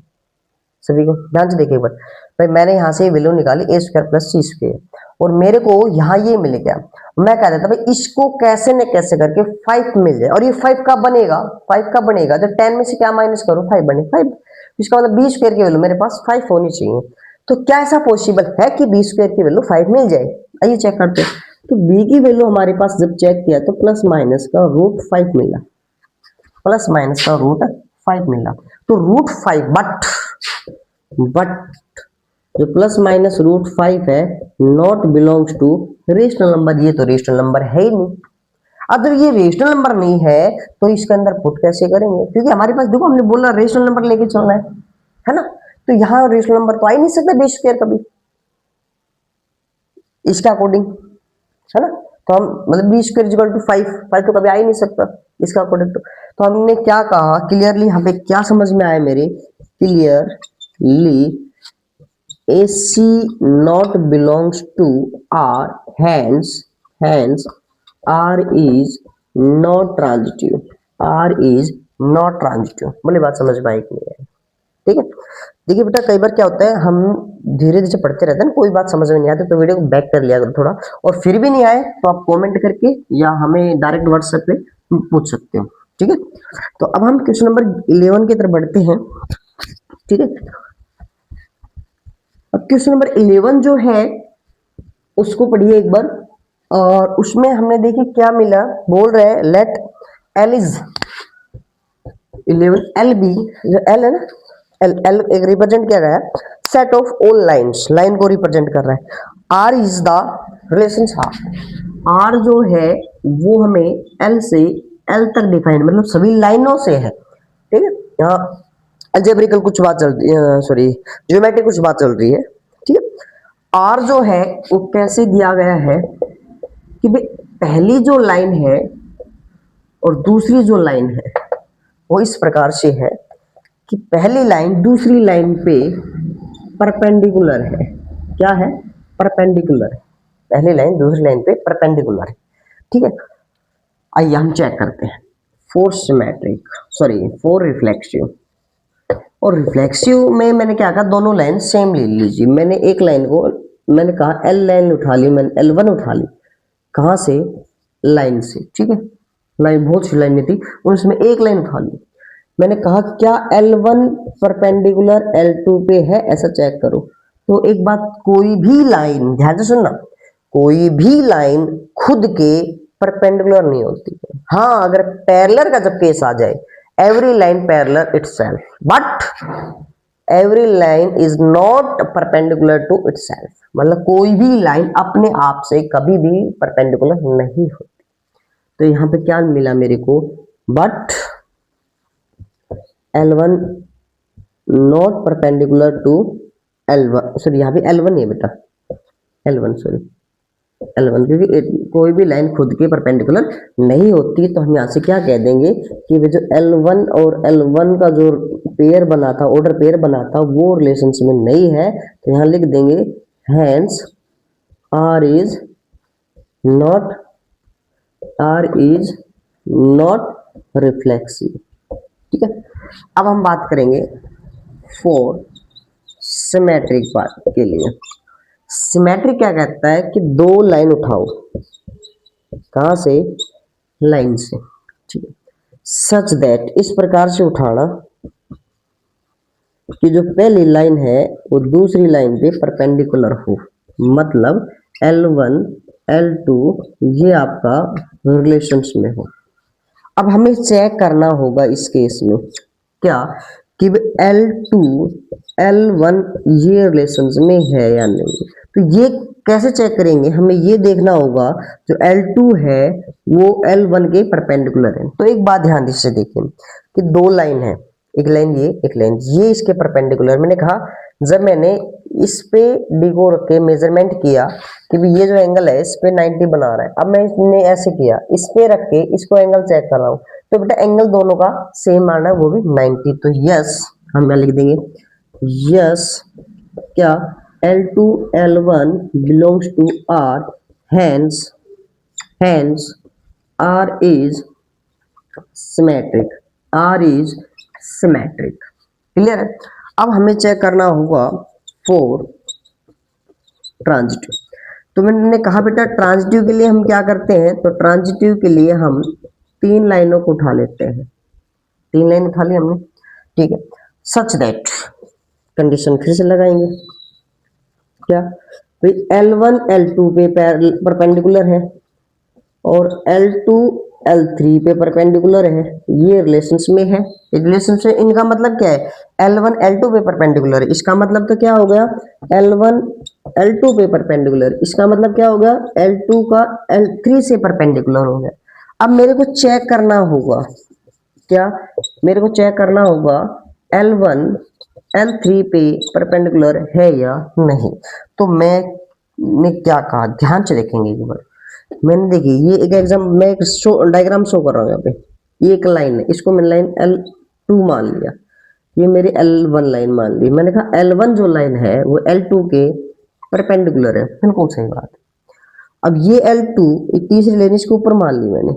[SPEAKER 1] सभी को, ध्यान से देखिए एक बार। भाई मैंने यहाँ से वैल्यू निकाली ए स्क्वायर प्लस सी स्क्वायर, और मेरे को यहाँ ये मिल गया, मैं कह देता भाई इसको कैसे न कैसे करके 5 मिल जाए, और ये 5 कब बनेगा, 5 कब बनेगा जब 10 में से क्या माइनस करो 5 बने 5, इसका मतलब बी स्क्वायर की वैल्यू मेरे पास 5 होनी चाहिए। तो क्या ऐसा पॉसिबल है कि बी स्क्वायर की वैल्यू 5 मिल जाए, आइए चेक करते हैं। तो बी की वैल्यू हमारे पास जब चेक किया तो प्लस माइनस का रूट 5 मिला, प्लस माइनस का रूट 5 मिला। तो रूट 5 बट जो प्लस माइनस रूट 5 है not belongs to rational number, ये तो रेशनल नंबर है ही नहीं। अब जब ये रेशनल नंबर नहीं है तो इसके अंदर पुट कैसे करेंगे, क्योंकि हमारे पास देखो हमने बोला रेशनल नंबर लेके चलना है ना, तो यहाँ रेशनल नंबर तो आ ही नहीं सकता बी स्क्वायर कभी इसके अकॉर्डिंग, है ना। तो हम मतलब B square is equal to 5 तो कभी आ ही नहीं सकता इसका अकॉर्डिंग तो हमने क्या कहा क्लियरली, यहाँ पे क्या समझ में आया मेरे, clearly AC not belongs to R, hence R is not transitive, R is not transitive। बोले बात समझ में आई कि नहीं है? ठीक है, देखिए बेटा कई बार क्या होता है हम धीरे धीरे पढ़ते रहते हैं ना, कोई बात समझ में नहीं आती तो वीडियो को बैक कर लिया करो थोड़ा, और फिर भी नहीं आए तो आप कमेंट करके या हमें डायरेक्ट व्हाट्सएप पे पूछ सकते हो। ठीक है, तो अब हम क्वेश्चन नंबर 11 की तरफ बढ़ते हैं। ठीक है, अब क्वेश्चन नंबर 11 जो है उसको पढ़िए एक बार, और उसमें हमने देखिए क्या मिला, बोल रहे हैं let L is 11 L B, जो एल है ना, एल एल एक रिप्रेजेंट किया गया है set of all lines, line को रिप्रेजेंट कर रहा है। R is the relation, R जो है वो हमें एल से एल तक डिफाइंड, मतलब सभी लाइनों से है। ठीक है, यहाँ अलजेब्रिकल कुछ बात चल रही है, सॉरी ज्योमेट्रिक कुछ बात चल रही है। ठीक है, आर जो है वो कैसे दिया गया है कि भाई पहली जो लाइन है और दूसरी जो लाइन है वो इस प्रकार से है कि पहली लाइन दूसरी लाइन पे परपेंडिकुलर है। क्या है? परपेंडिकुलर है, पहली लाइन दूसरी लाइन पे परपेंडिकुलर है। ठीक है, आइए हम चेक करते हैं four symmetric, sorry four reflexive. और रिफ्लेक्सिव में मैंने क्या कहा, दोनों लाइन सेम ले लीजिए। मैंने एक लाइन को मैंने कहा एल लाइन उठा ली, मैंने L1 उठा ली, कहां से? लाइन से। ठीक है, लाइन बहुत सी लाइन थी उसमें एक लाइन उठा ली। मैंने कहा क्या L1 परपेंडिकुलर L2 पे है, ऐसा चेक करो। तो एक बात, कोई भी लाइन ध्यान से सुनना, कोई भी लाइन खुद के परपेंडिकुलर नहीं होती है। हाँ, अगर पैरेलल का जब केस आ जाए, every line parallel itself, but every line is not perpendicular to itself, मतलब कोई भी लाइन अपने आप से कभी भी परपेंडिकुलर नहीं होती। तो यहां पे क्या मिला मेरे को, but L1 not perpendicular to L1, sorry यहाँ पे L1 है बेटा, L1 सॉरी L1, क्योंकि कोई भी लाइन खुद के परपेंडिकुलर नहीं होती। तो हम यहाँ से क्या कह देंगे कि वे जो L1 और L1 का जो पेयर बना था, ऑर्डर पेयर बना था, वो रिलेशनशिप में नहीं है। तो यहाँ लिख देंगे hence R is not reflexive. ठीक है, अब हम बात करेंगे फोर सिमेट्रिक पार्ट के लिए। सिमेट्रिक क्या कहता है कि दो लाइन उठाओ, कहां से? लाइन से। ठीक है, सच दैट, इस प्रकार से उठाना कि जो पहली लाइन है वो दूसरी लाइन पे परपेंडिकुलर हो, मतलब L1 L2 ये आपका रिलेशंस में हो। अब हमें चेक करना होगा इस केस में क्या कि L2 L1 ये रिलेशंस में है या नहीं। तो ये कैसे चेक करेंगे, हमें ये देखना होगा जो L2 है वो L1 के परपेंडिकुलर है। तो एक बात ध्यान से देखिए कि दो लाइन है, एक लाइन ये, एक लाइन ये, इसके परपेंडिकुलर। मैंने कहा जब मैंने इस पे डी को रख के मेजरमेंट किया कि भी ये जो एंगल है इस पे 90 बना रहा है, अब मैं इसने ऐसे किया, इस पे रख के इसको एंगल चेक कर रहा हूँ, तो बेटा एंगल दोनों का सेम आना है, वो भी 90। तो यस हम यहाँ लिख देंगे यस क्या L2 L1 belongs to R, hence R is symmetric, R is symmetric। Clear है? अब हमें चेक करना होगा फोर ट्रांजिटिव। तो मैंने कहा बेटा ट्रांजिटिव के लिए हम क्या करते हैं, तो ट्रांजिटिव के लिए हम तीन लाइनों को उठा लेते हैं। तीन लाइन उठा ली हमने, ठीक है। सच दैट कंडीशन फिर से लगाएंगे क्या, भाई L1 L2 पे परपेंडिकुलर है और L2 L3 पे परपेंडिकुलर है, ये रिलेशंस में है। रिलेशन से इनका मतलब क्या है, L1 L2 पे परपेंडिकुलर है, इसका मतलब तो क्या हो गया L1 L2 पे परपेंडिकुलर, इसका मतलब क्या हो गया L2 का L3 से परपेंडिकुलर हो गया। अब मेरे को चेक करना होगा क्या, मेरे को चेक करना होगा L1 L3 पे परपेंडिकुलर है या नहीं। तो मैंने क्या कहा, ध्यान से देखेंगे एक बार मैंने देखी ये एक एग्जाम मैं एक शो डायग्राम शो कर रहा हूँ यहाँ पे। ये एक लाइन है, इसको मैंने लाइन L2 मान लिया, ये मेरी L1 लाइन मान ली। मैंने कहा L1 जो लाइन है वो L2 के परपेंडिकुलर है, बिल्कुल सही बात। अब ये L2 तीसरी लाइन इसके ऊपर मान ली मैंने,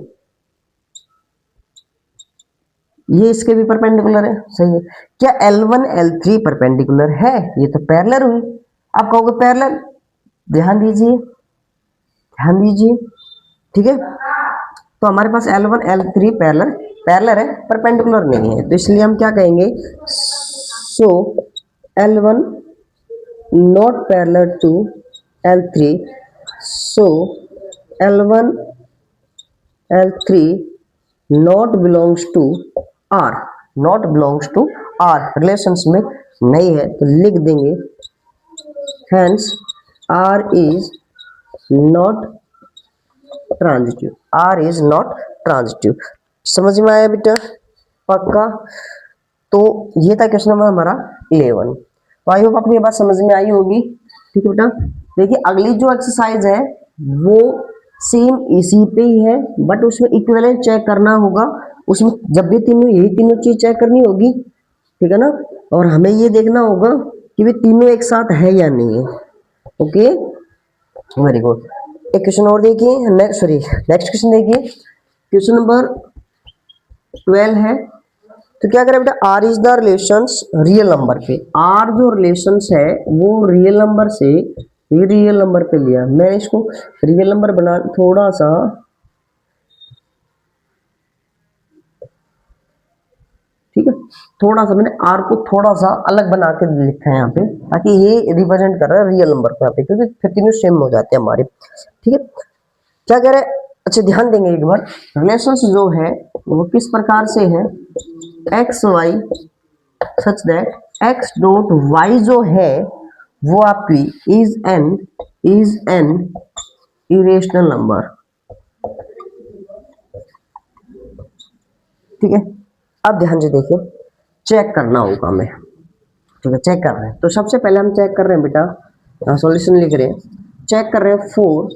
[SPEAKER 1] ये इसके भी परपेंडिकुलर है, सही है। क्या L1 L3 परपेंडिकुलर है? ये तो पैरेलल हुई। आप कहोगे पैरेलल, ध्यान दीजिए, ध्यान दीजिए, ठीक है। तो हमारे पास L1 L3 पैरेलल पैरेलल है, परपेंडिकुलर नहीं है, तो इसलिए हम क्या कहेंगे, so L1 not parallel to L3, so L1 L3 not belongs to R, not belongs to R, relations में नहीं है, तो लिख देंगे hence R is not transitive, R is not transitive. समझ में आया बेटा? पक्का? तो ये था क्वेश्चन नंबर हमारा 11। तो आई होप आपको ये बात समझ में आई होगी, ठीक है बेटा। देखिए अगली जो एक्सरसाइज है वो सेम इसी पे ही है, बट उसमें इक्विवेलेंट चेक करना होगा। उसमें जब भी तीनों यही तीनों चीज चेक करनी होगी, ठीक है ना। और हमें ये देखना होगा कि वे तीनों एक साथ है या नहीं है। Okay, very good. एक क्वेश्चन और देखिए, नेक्स्ट क्वेश्चन देखिए, क्वेश्चन नंबर 12 है। तो क्या करें बेटा, R is the relations real number पे, आर जो रिलेशंस है वो रियल नंबर से रियल नंबर पे लिया। मैं इसको रियल नंबर बना थोड़ा सा, ठीक है, थोड़ा सा मैंने आर को थोड़ा सा अलग बना के लिखा है यहाँ पे, ताकि ये रिप्रेजेंट कर रहा है रियल नंबर को यहाँ पे, क्योंकि फिर तीनों सेम हो जाते हैं हमारे, ठीक है। क्या कह रहे हैं, अच्छा ध्यान देंगे एक बार, रिलेशंस जो है वो किस प्रकार से है, X Y such that X dot Y जो है वो आपकी इज एन इरेशनल नंबर, ठीक है। अब ध्यान से देखिए, चेक करना होगा हमें, ठीक है, चेक कर रहे हैं। तो सबसे पहले हम चेक कर रहे हैं बेटा, सॉल्यूशन लिख रहे हैं, चेक कर रहे हैं फॉर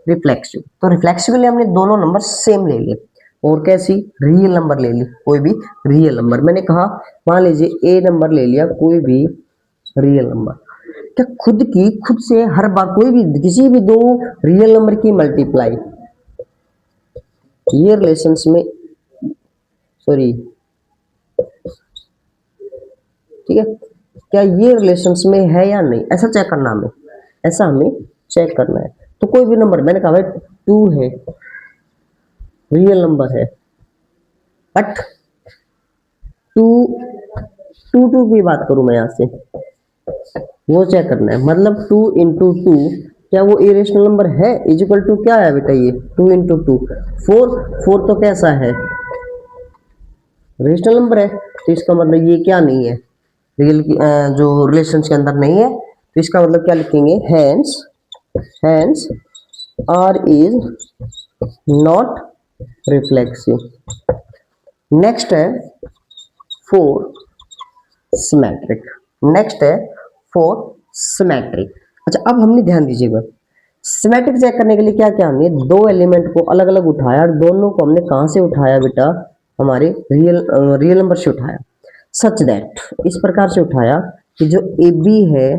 [SPEAKER 1] रिफ्लेक्सिव। तो रिफ्लेक्सिव के लिए हमने दोनों नंबर सेम ले लिए, और कैसी, रियल नंबर ले ली, कोई भी रियल नंबर। मैंने कहा मान लीजिए ए नंबर ले लिया, कोई भी रियल नंबर। क्या खुद से हर बार कोई भी किसी भी दो रियल नंबर की मल्टीप्लाई, ये रिलेशंस में, सॉरी, ठीक है, क्या ये रिलेशंस में है या नहीं, ऐसा चेक करना हमें, ऐसा हमें चेक करना है। तो कोई भी नंबर, मैंने कहा भाई 2 है, रियल नंबर है, बट टू टू टू की बात करूं मैं यहां से, वो चेक करना है। मतलब 2 इंटू टू, क्या वो इरेशनल नंबर है, इजिकल टू क्या है बेटा, ये 2 इंटू टू 4, 4 तो कैसा है, रेशनल नंबर है। तो इसका मतलब ये क्या नहीं है, रियल जो रिलेशंस के अंदर नहीं है। तो इसका मतलब क्या लिखेंगे, hence R is not reflexive. Next है फोर सिमेट्रिक, नेक्स्ट है फोर सिमेट्रिक। अच्छा अब हमने ध्यान दीजिएगा, सिमेट्रिक चेक करने के लिए क्या क्या, हमने दो एलिमेंट को अलग अलग उठाया, और दोनों को हमने कहां से उठाया बेटा, हमारे रियल नंबर से उठाया। सच दैट, इस प्रकार से उठाया कि जो ए बी है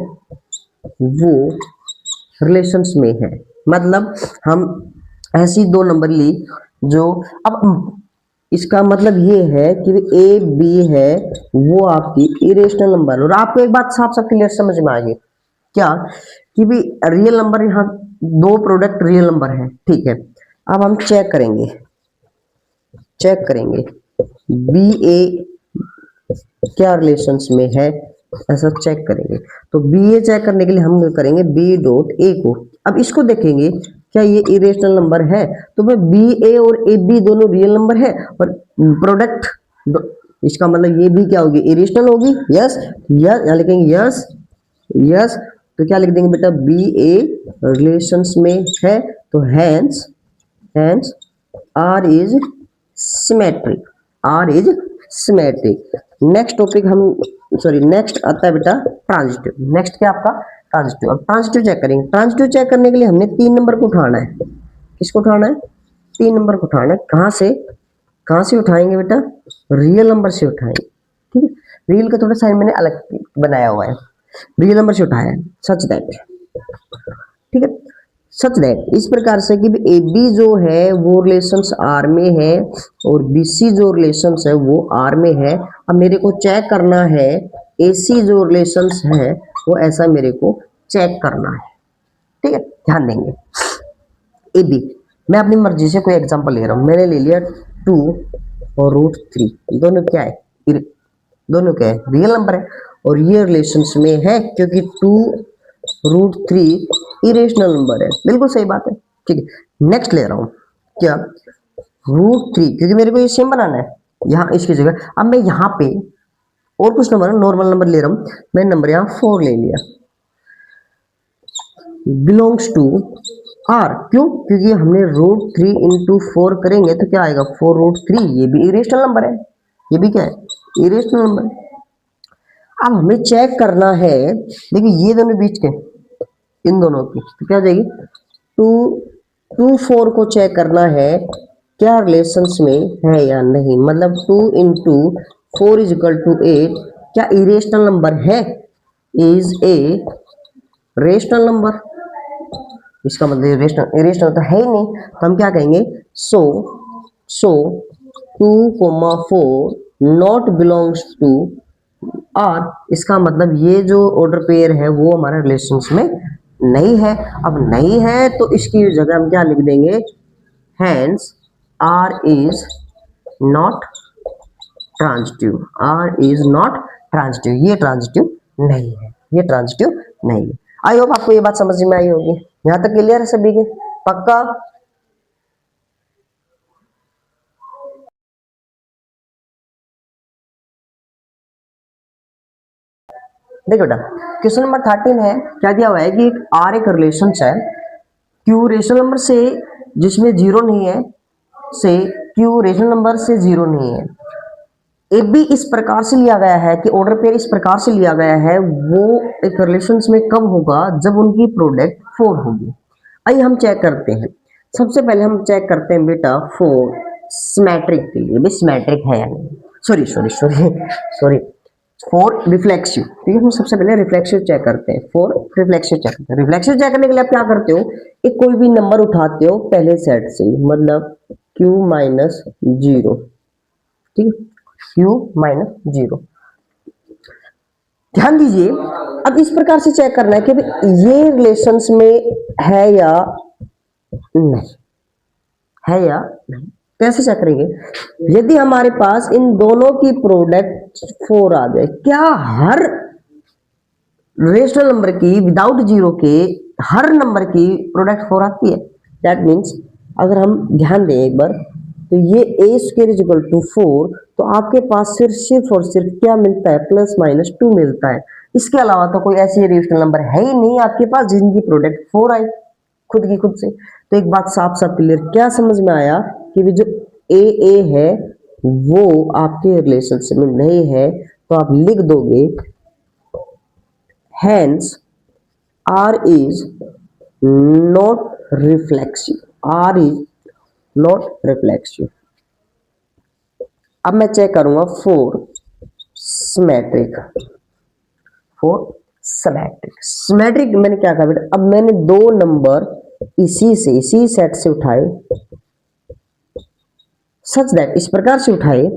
[SPEAKER 1] वो रिलेशंस में है। मतलब हम ऐसी दो नंबर ली जो, अब इसका मतलब ये है कि ए बी है वो आपकी इरेशनल नंबर। और आपको एक बात साफ साफ क्लियर समझ में आ गई क्या, कि भी रियल नंबर, यहाँ दो प्रोडक्ट रियल नंबर है, ठीक है। अब हम चेक करेंगे बी ए क्या रिलेशंस में है, ऐसा चेक करेंगे। तो बी ए चेक करने के लिए हम करेंगे बी डॉट ए को। अब इसको देखेंगे क्या ये इरेशनल नंबर है, तो भाई बी ए और ए बी दोनों रियल नंबर है, और प्रोडक्ट, इसका मतलब ये भी क्या होगी, इरेशनल होगी। यस, यहाँ लिखेंगे यस, यस। तो क्या लिख देंगे बेटा, बी ए रिलेशंस में है, तो hence R is symmetric, R is symmetric. Next topic हम, सॉरी नेक्स्ट आता है बेटा ट्रांजिटिव। नेक्स्ट क्या आपका ट्रांजिटिव। अब ट्रांजिटिव चेक करेंगे। ट्रांजिटिव चेक करने के लिए हमने 3 नंबर को उठाना है। किसको उठाना है? 3 नंबर को उठाना है। कहाँ से उठाएंगे बेटा? रियल नंबर से उठाएंगे। ठीक है, रियल का थोड़ा साइन मैंने अलग बनाया हुआ है, रियल नंबर से उठाया है। सच दैट, ठीक है, सच दैट इस प्रकार से कि ए बी जो है वो रिलेशंस आर में है और बी सी जो रिलेशंस है वो आर में है। अब मेरे को चेक करना है ए सी जो रिलेशंस है वो ऐसा मेरे को चेक करना है। ठीक है, ध्यान देंगे। ए बी, मैं अपनी मर्जी से कोई एग्जांपल ले रहा हूं। मैंने ले लिया 2 और √3, दोनों क्या है? दोनों क्या है? रियल नंबर है और ये रिलेशंस में है क्योंकि 2√3 इरेशनल नंबर है। बिल्कुल सही बात है। ठीक है, नेक्स्ट ले रहा हूं क्या? √3, क्योंकि मेरे को ये सेम बनाना है यहाँ इसकी जगह। अब मैं यहाँ पे और कुछ नंबर नॉर्मल नंबर ले रहा हूं। मैंने नंबर यहाँ 4 ले लिया, बिलोंग्स टू आर। क्यों? क्योंकि हमने √3 इंटू 4 करेंगे तो क्या आएगा? 4√3। ये भी इरेशनल नंबर है, ये भी क्या है? इरेशनल नंबर है। अब हमें चेक करना है, देखिए ये दोनों बीच के, इन दोनों की तो क्या हो जाएगी? 4 को चेक करना है क्या रिलेशंस में है या नहीं। मतलब 2 इंटू 4 इज इक्वल टू 8, क्या इरेशनल नंबर है? Is a rational number. इसका मतलब इरेशनल तो है ही नहीं, तो हम क्या कहेंगे? सो 2,4 नॉट बिलोंग्स टू आर। इसका मतलब ये जो ऑर्डर पेयर है वो हमारे रिलेशंस में नहीं है। अब नहीं है तो इसकी जगह हम क्या लिख देंगे? Hence R is not transitive. R is not transitive, ये ट्रांजिटिव नहीं है, ये ट्रांजिटिव नहीं है। आई होप आपको ये बात समझ में आई होगी। यहां तक क्लियर है सभी के? पक्का? देखो बेटा, क्वेश्चन नंबर 13 है। क्या दिया हुआ है कि आर एक रिलेशन है क्यू रेशनल नंबर से जिसमें जीरो नहीं है, से क्यू रेशनल नंबर से जीरो नहीं है। ए बी इस प्रकार से लिया गया है कि ऑर्डर पेयर इस प्रकार से लिया गया है, वो एक रिलेशंस में कब होगा? जब उनकी प्रोडक्ट 4 होगी। आइए हम चेक करते हैं। सबसे पहले हम चेक करते हैं बेटा 4 सिमेट्रिक के लिए भी सिमेट्रिक है या नहीं। Sorry sorry sorry sorry 4 reflexive. ठीक है, हम सबसे पहले रिफ्लेक्सिव चेक करते हैं। 4 रिफ्लेक्सिव चेक करते हैं। रिफ्लेक्सिव चेक करने के लिए आप क्या करते हो? एक कोई भी नंबर उठाते हो पहले सेट से, मतलब Q-0। ठीक है, Q-0। ध्यान दीजिए, अब इस प्रकार से चेक करना है कि ये रिलेशंस में है या नहीं, है या नहीं। कैसे चेक करेंगे? यदि हमारे पास इन दोनों की प्रोडक्ट 4 आ जाए, क्या हर रेशनल नंबर की विदाउट जीरो के हर नंबर की प्रोडक्ट 4 आती है? दैट मीन्स अगर हम ध्यान दें एक बार, तो ये ए स्क्वायर इज इक्वल टू 4, तो आपके पास सिर्फ और सिर्फ क्या मिलता है? +-2 मिलता है। इसके अलावा तो कोई ऐसी रेशनल नंबर है ही नहीं आपके पास जिनकी प्रोडक्ट 4 आए खुद की खुद से। तो एक बात साफ साफ क्लियर क्या समझ में आया कि जो ए है वो आपके रिलेशनशिप में नहीं है, तो आप लिख दोगे hence R is not reflexive. R is not reflexive. अब मैं चेक करूंगा 4 सिमेट्रिक। 4 सिमेट्रिक, सिमेट्रिक मैंने क्या कहा बेटा? अब मैंने दो नंबर इसी सेट से उठाए, सच दैट इस प्रकार से उठाए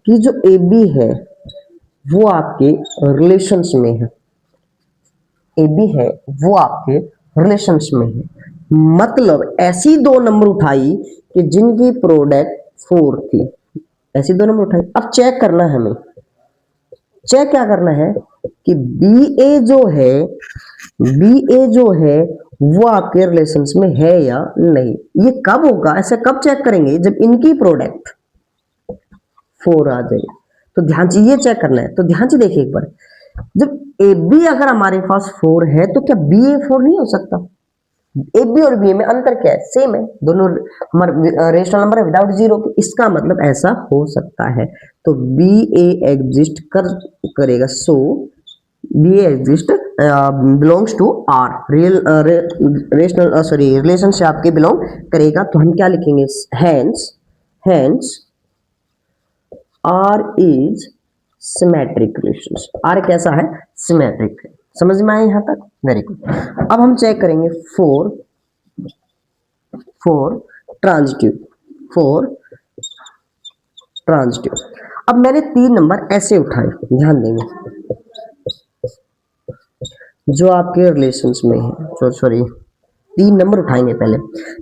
[SPEAKER 1] कि जो ए बी है वो आपके रिलेशंस में है। ए बी है वो आपके रिलेशंस में है, मतलब ऐसी दो नंबर उठाई कि जिनकी प्रोडक्ट 4 थी। ऐसी दो नंबर उठाई। अब चेक करना है हमें, चेक क्या करना है कि बी ए जो है वो आपके रिलेशंस में है या नहीं। ये कब होगा? ऐसे कब चेक करेंगे? जब इनकी प्रोडक्ट 4 आ जाए। तो ध्यान से ये चेक करना है। तो ध्यान से देखिए एक बार, जब ए बी अगर हमारे पास 4 है तो क्या बी ए 4 नहीं हो सकता? ए बी और बी ए में अंतर क्या है? सेम है, दोनों हमारे रेशनल नंबर है विदाउट जीरो। इसका मतलब ऐसा हो सकता है। तो बी ए एग्जिस्ट करेगा। So B exist belongs to R, real rational sorry relation से आपके बिलोंग करेगा, तो हम क्या लिखेंगे, hence hence R is symmetric relations. R कैसा है, सिमेट्रिक है। समझ में आया यहाँ तक, वेरी गुड। अब हम चेक करेंगे four four transitive, for transitive. अब मैंने 3 नंबर ऐसे उठाए, ध्यान देंगे, जो आपके रिलेशंस में है, सॉरी 3 नंबर उठाएंगे पहले।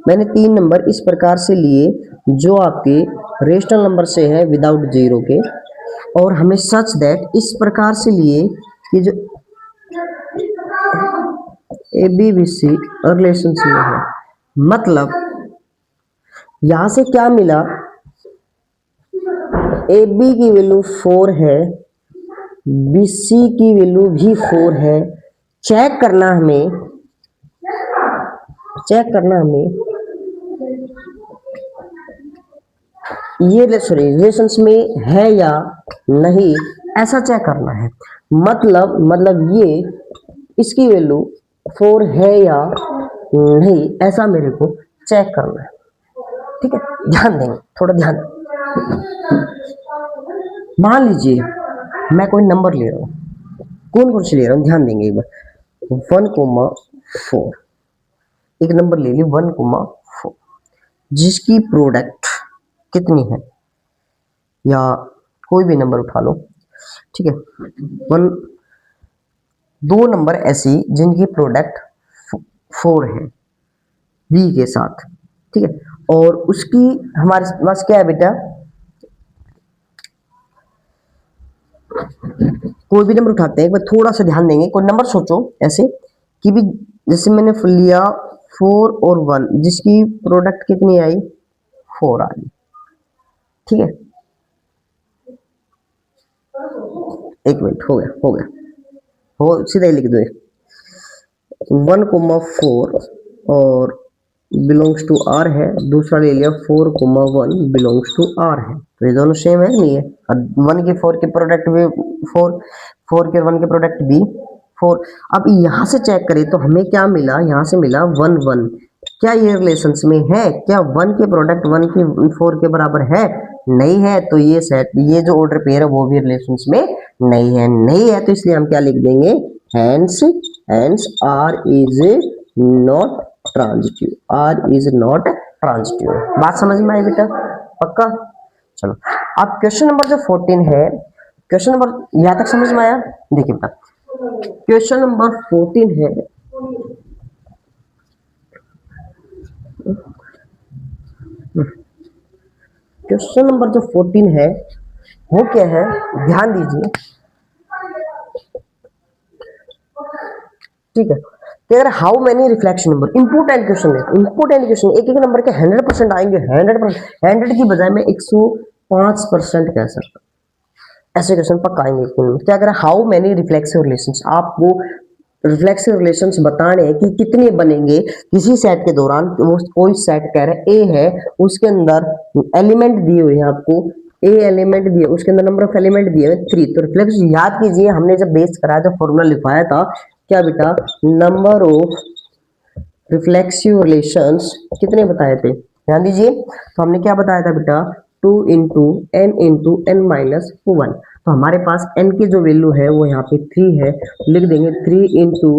[SPEAKER 1] मैंने 3 नंबर इस प्रकार से लिए जो आपके रेशनल नंबर से है विदाउट जीरो के, और हमें सच दैट इस प्रकार से लिए कि जो A B B C relationship में है। मतलब यहां से क्या मिला, ए बी की वैल्यू 4 है, बी सी की वैल्यू भी 4 है। चेक करना हमें ये सॉरी रिलेशंस में है या नहीं, ऐसा चेक करना है। मतलब ये इसकी वैल्यू 4 है या नहीं, ऐसा मेरे को चेक करना है। ठीक है, ध्यान देंगे, थोड़ा ध्यान। मान लीजिए मैं कोई नंबर ले रहा हूँ, कौन से ले रहा हूँ, ध्यान देंगे एक बार। 1,4 एक नंबर ले लिया 1,4, जिसकी प्रोडक्ट कितनी है, या कोई भी नंबर उठा लो, ठीक है। दो नंबर ऐसी जिनकी प्रोडक्ट 4 है बी के साथ, ठीक है, और उसकी हमारे पास क्या है बेटा, कोई भी नंबर उठाते हैं, एक बार थोड़ा सा ध्यान देंगे। कोई नंबर सोचो ऐसे कि भी, जैसे मैंने लिया 4 और 1, जिसकी प्रोडक्ट कितनी आई, 4 आ गई, ठीक है। एक मिनट, हो गया हो सीधा ही लिख दो, 1,4 और बिलोंग्स टू आर है, दूसरा ले लिया 4,1 बिलोंग्स टू आर है, तो ये दोनों सेम है नहीं है। और 1 के 4 के प्रोडक्ट भी 4 के 1 के प्रोडक्ट भी 4। अब यहां से चेक करें तो हमें क्या मिला, यहां से मिला 1 1। क्या ये रिलेशंस में है, क्या 1 के प्रोडक्ट 1 के 4 के बराबर है, नहीं है, तो ये सेट, ये जो ऑर्डर पेयर है वो भी रिलेशंस में नहीं है, तो इसलिए हम क्या लिख देंगे, hence R is not transitive, R is not transitive। बात समझ में आई बेटा, पक्का। चलो अब क्वेश्चन नंबर जो 14 है, क्वेश्चन नंबर यहां तक समझ में आया। देखिए बेटा, क्वेश्चन नंबर 14 है, क्वेश्चन नंबर जो 14 है वो क्या है, ध्यान दीजिए, ठीक है। कि अगर how many reflection number, important question है, इंपोर्टेंट क्वेश्चन, एक एक नंबर के 100% आएंगे, 100%, 100 की बजाय मैं 105% कह सकता हूं, ऐसे क्वेश्चन पक्का आएंगे। क्या अगर हाउ मेनी रिफ्लेक्सिव रिलेशंस, आपको रिफ्लेक्सिव रिलेशंस बताने हैं कि कितने बनेंगे किसी सेट के दौरान, वो कोई सेट कह रहा है ए है, उसके अंदर एलिमेंट दिए हुए हैं आपको, ए एलिमेंट दिए, उसके अंदर नंबर ऑफ एलिमेंट दिए हुए 3, तो रिफ्लेक्स याद कीजिए, हमने जब बेस कराया था फॉर्मूला लिखवाया था, क्या बेटा, नंबर ऑफ रिफ्लेक्सिव रिलेशंस कितने बताए थे, ध्यान दीजिए। तो हमने क्या बताया था बेटा, 2 इंटू n माइनस 1। तो हमारे पास n की जो वैल्यू है वो यहाँ पे 3 है, लिख देंगे 3 into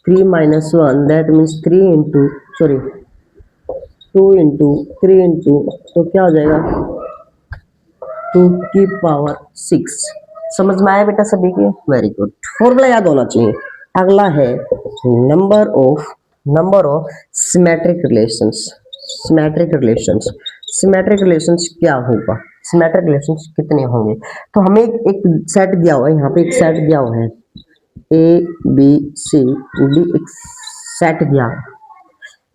[SPEAKER 1] 3 minus 1, that means 3 into sorry 2 into 3 into, तो क्या हो जाएगा 2 की पावर 6। समझ में आया बेटा सभी के, वेरी गुड, फॉर्मूला याद होना चाहिए। अगला है number of symmetric relations, symmetric relations क्या होगा, सिमेट्रिक रिलेशंस कितने होंगे। तो हमें एक सेट दिया हुआ है, यहाँ पे एक सेट दिया हुआ है, ए बी सी डी, एक सेट दिया हुआ है,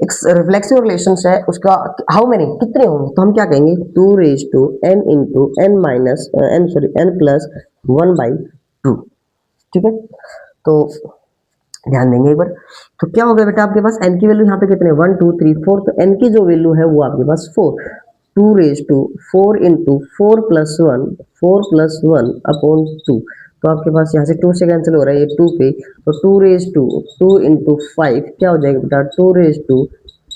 [SPEAKER 1] एक रिफ्लेक्सिव रिलेशंस है, उसका हाउ मेनी कितने होंगे, तो हम क्या कहेंगे 2 raise to n into n minus n plus 1/2, ठीक है। तो ध्यान देंगे एक बार, तो क्या होगा बेटा, आपके पास n की वैल्यू यहाँ पे कितने 1 2 3 4, तो n की जो वैल्यू है वो आपके पास 4, 2 raise to 4 into 4 plus 1 upon 2, तो आपके पास यहाँ से 2 से कैंसिल हो रहा है, ये 2 पे, तो 2 रेज टू 2 इंटू 5 क्या हो जाएगा बेटा 2 रेज टू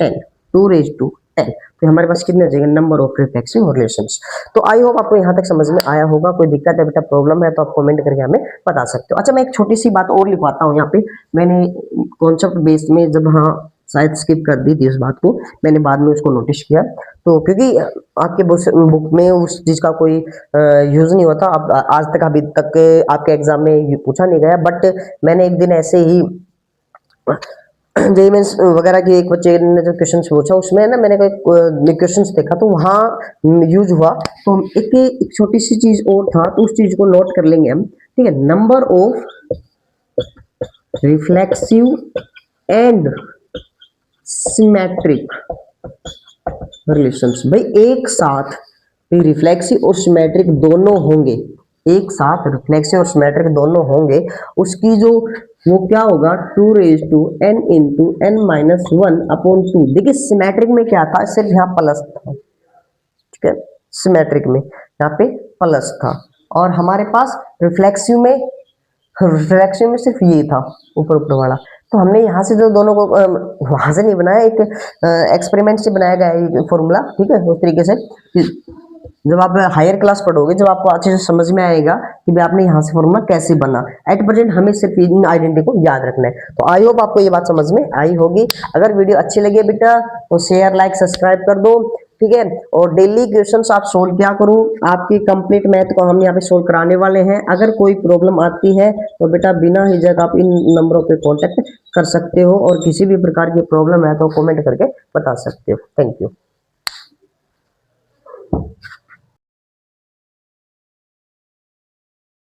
[SPEAKER 1] 10, 2 रेज टू 10। तो हमारे पास कितने हो जाएंगे नंबर ऑफ रिफ्लेक्सिव रिलेशंस। तो आई होप आपको यहाँ तक समझ में आया होगा। कोई दिक्कत है बेटा, प्रॉब्लम है तो आप कमेंट करके हमें बता सकते हो। अच्छा मैं एक छोटी सी बात और लिखवाता हूँ यहाँ पे, मैंने कॉन्सेप्ट बेस में जब हाँ शायद स्किप कर दी थी इस बात को, मैंने बाद में उसको नोटिस किया, तो क्योंकि आपके बुक में उस चीज का कोई यूज नहीं होता, अब आज तक अभी तक आपके एग्जाम में ये पूछा नहीं गया, बट मैंने एक दिन ऐसे ही जेई मेंस वगैरह की एक बच्चे ने जो क्वेश्चन पूछा उसमें ना मैंने कोई क्वेश्चन देखा तो वहाँ यूज हुआ, तो एक छोटी सी चीज और था, तो उस चीज को नोट कर लेंगे हम, ठीक है। Number of reflexive and symmetric relations, भाई एक साथ रिफ्लेक्सिव और सिमेट्रिक दोनों होंगे, एक साथ रिफ्लेक्सिव और सिमेट्रिक दोनों होंगे, उसकी जो वो क्या होगा 2 raise to n into n minus 1 upon 2। देखिए सिमेट्रिक में क्या था, सिर्फ यहाँ प्लस था, ठीक है, सिमेट्रिक में यहाँ पे प्लस था, और हमारे पास रिफ्लेक्सिव में सिर्फ ये था ऊपर ऊपर वाला। तो हमने यहाँ से जो दोनों को वहां से नहीं बनाया, एक एक्सपेरिमेंट से बनाया गया है फॉर्मूला, ठीक है। उस तरीके से जब आप हायर क्लास पढ़ोगे, जब आपको अच्छे से समझ में आएगा कि भाई आपने यहाँ से फॉर्मूला कैसे बना, एट प्रेजेंट हमें सिर्फ इन आइडेंटिटी को याद रखना है। तो आई होप आपको ये बात समझ में आई होगी। अगर वीडियो अच्छी लगी बेटा तो शेयर लाइक सब्सक्राइब कर दो, ठीक है। और डेली क्वेश्चंस आप सोल्व किया करो, आपकी कंप्लीट मैथ को हम यहाँ पे सोल्व कराने वाले हैं। अगर कोई प्रॉब्लम आती है तो बेटा बिना हिचक आप इन नंबरों पे कांटेक्ट कर सकते हो, और किसी भी प्रकार की प्रॉब्लम है तो कमेंट करके बता सकते हो। Thank you.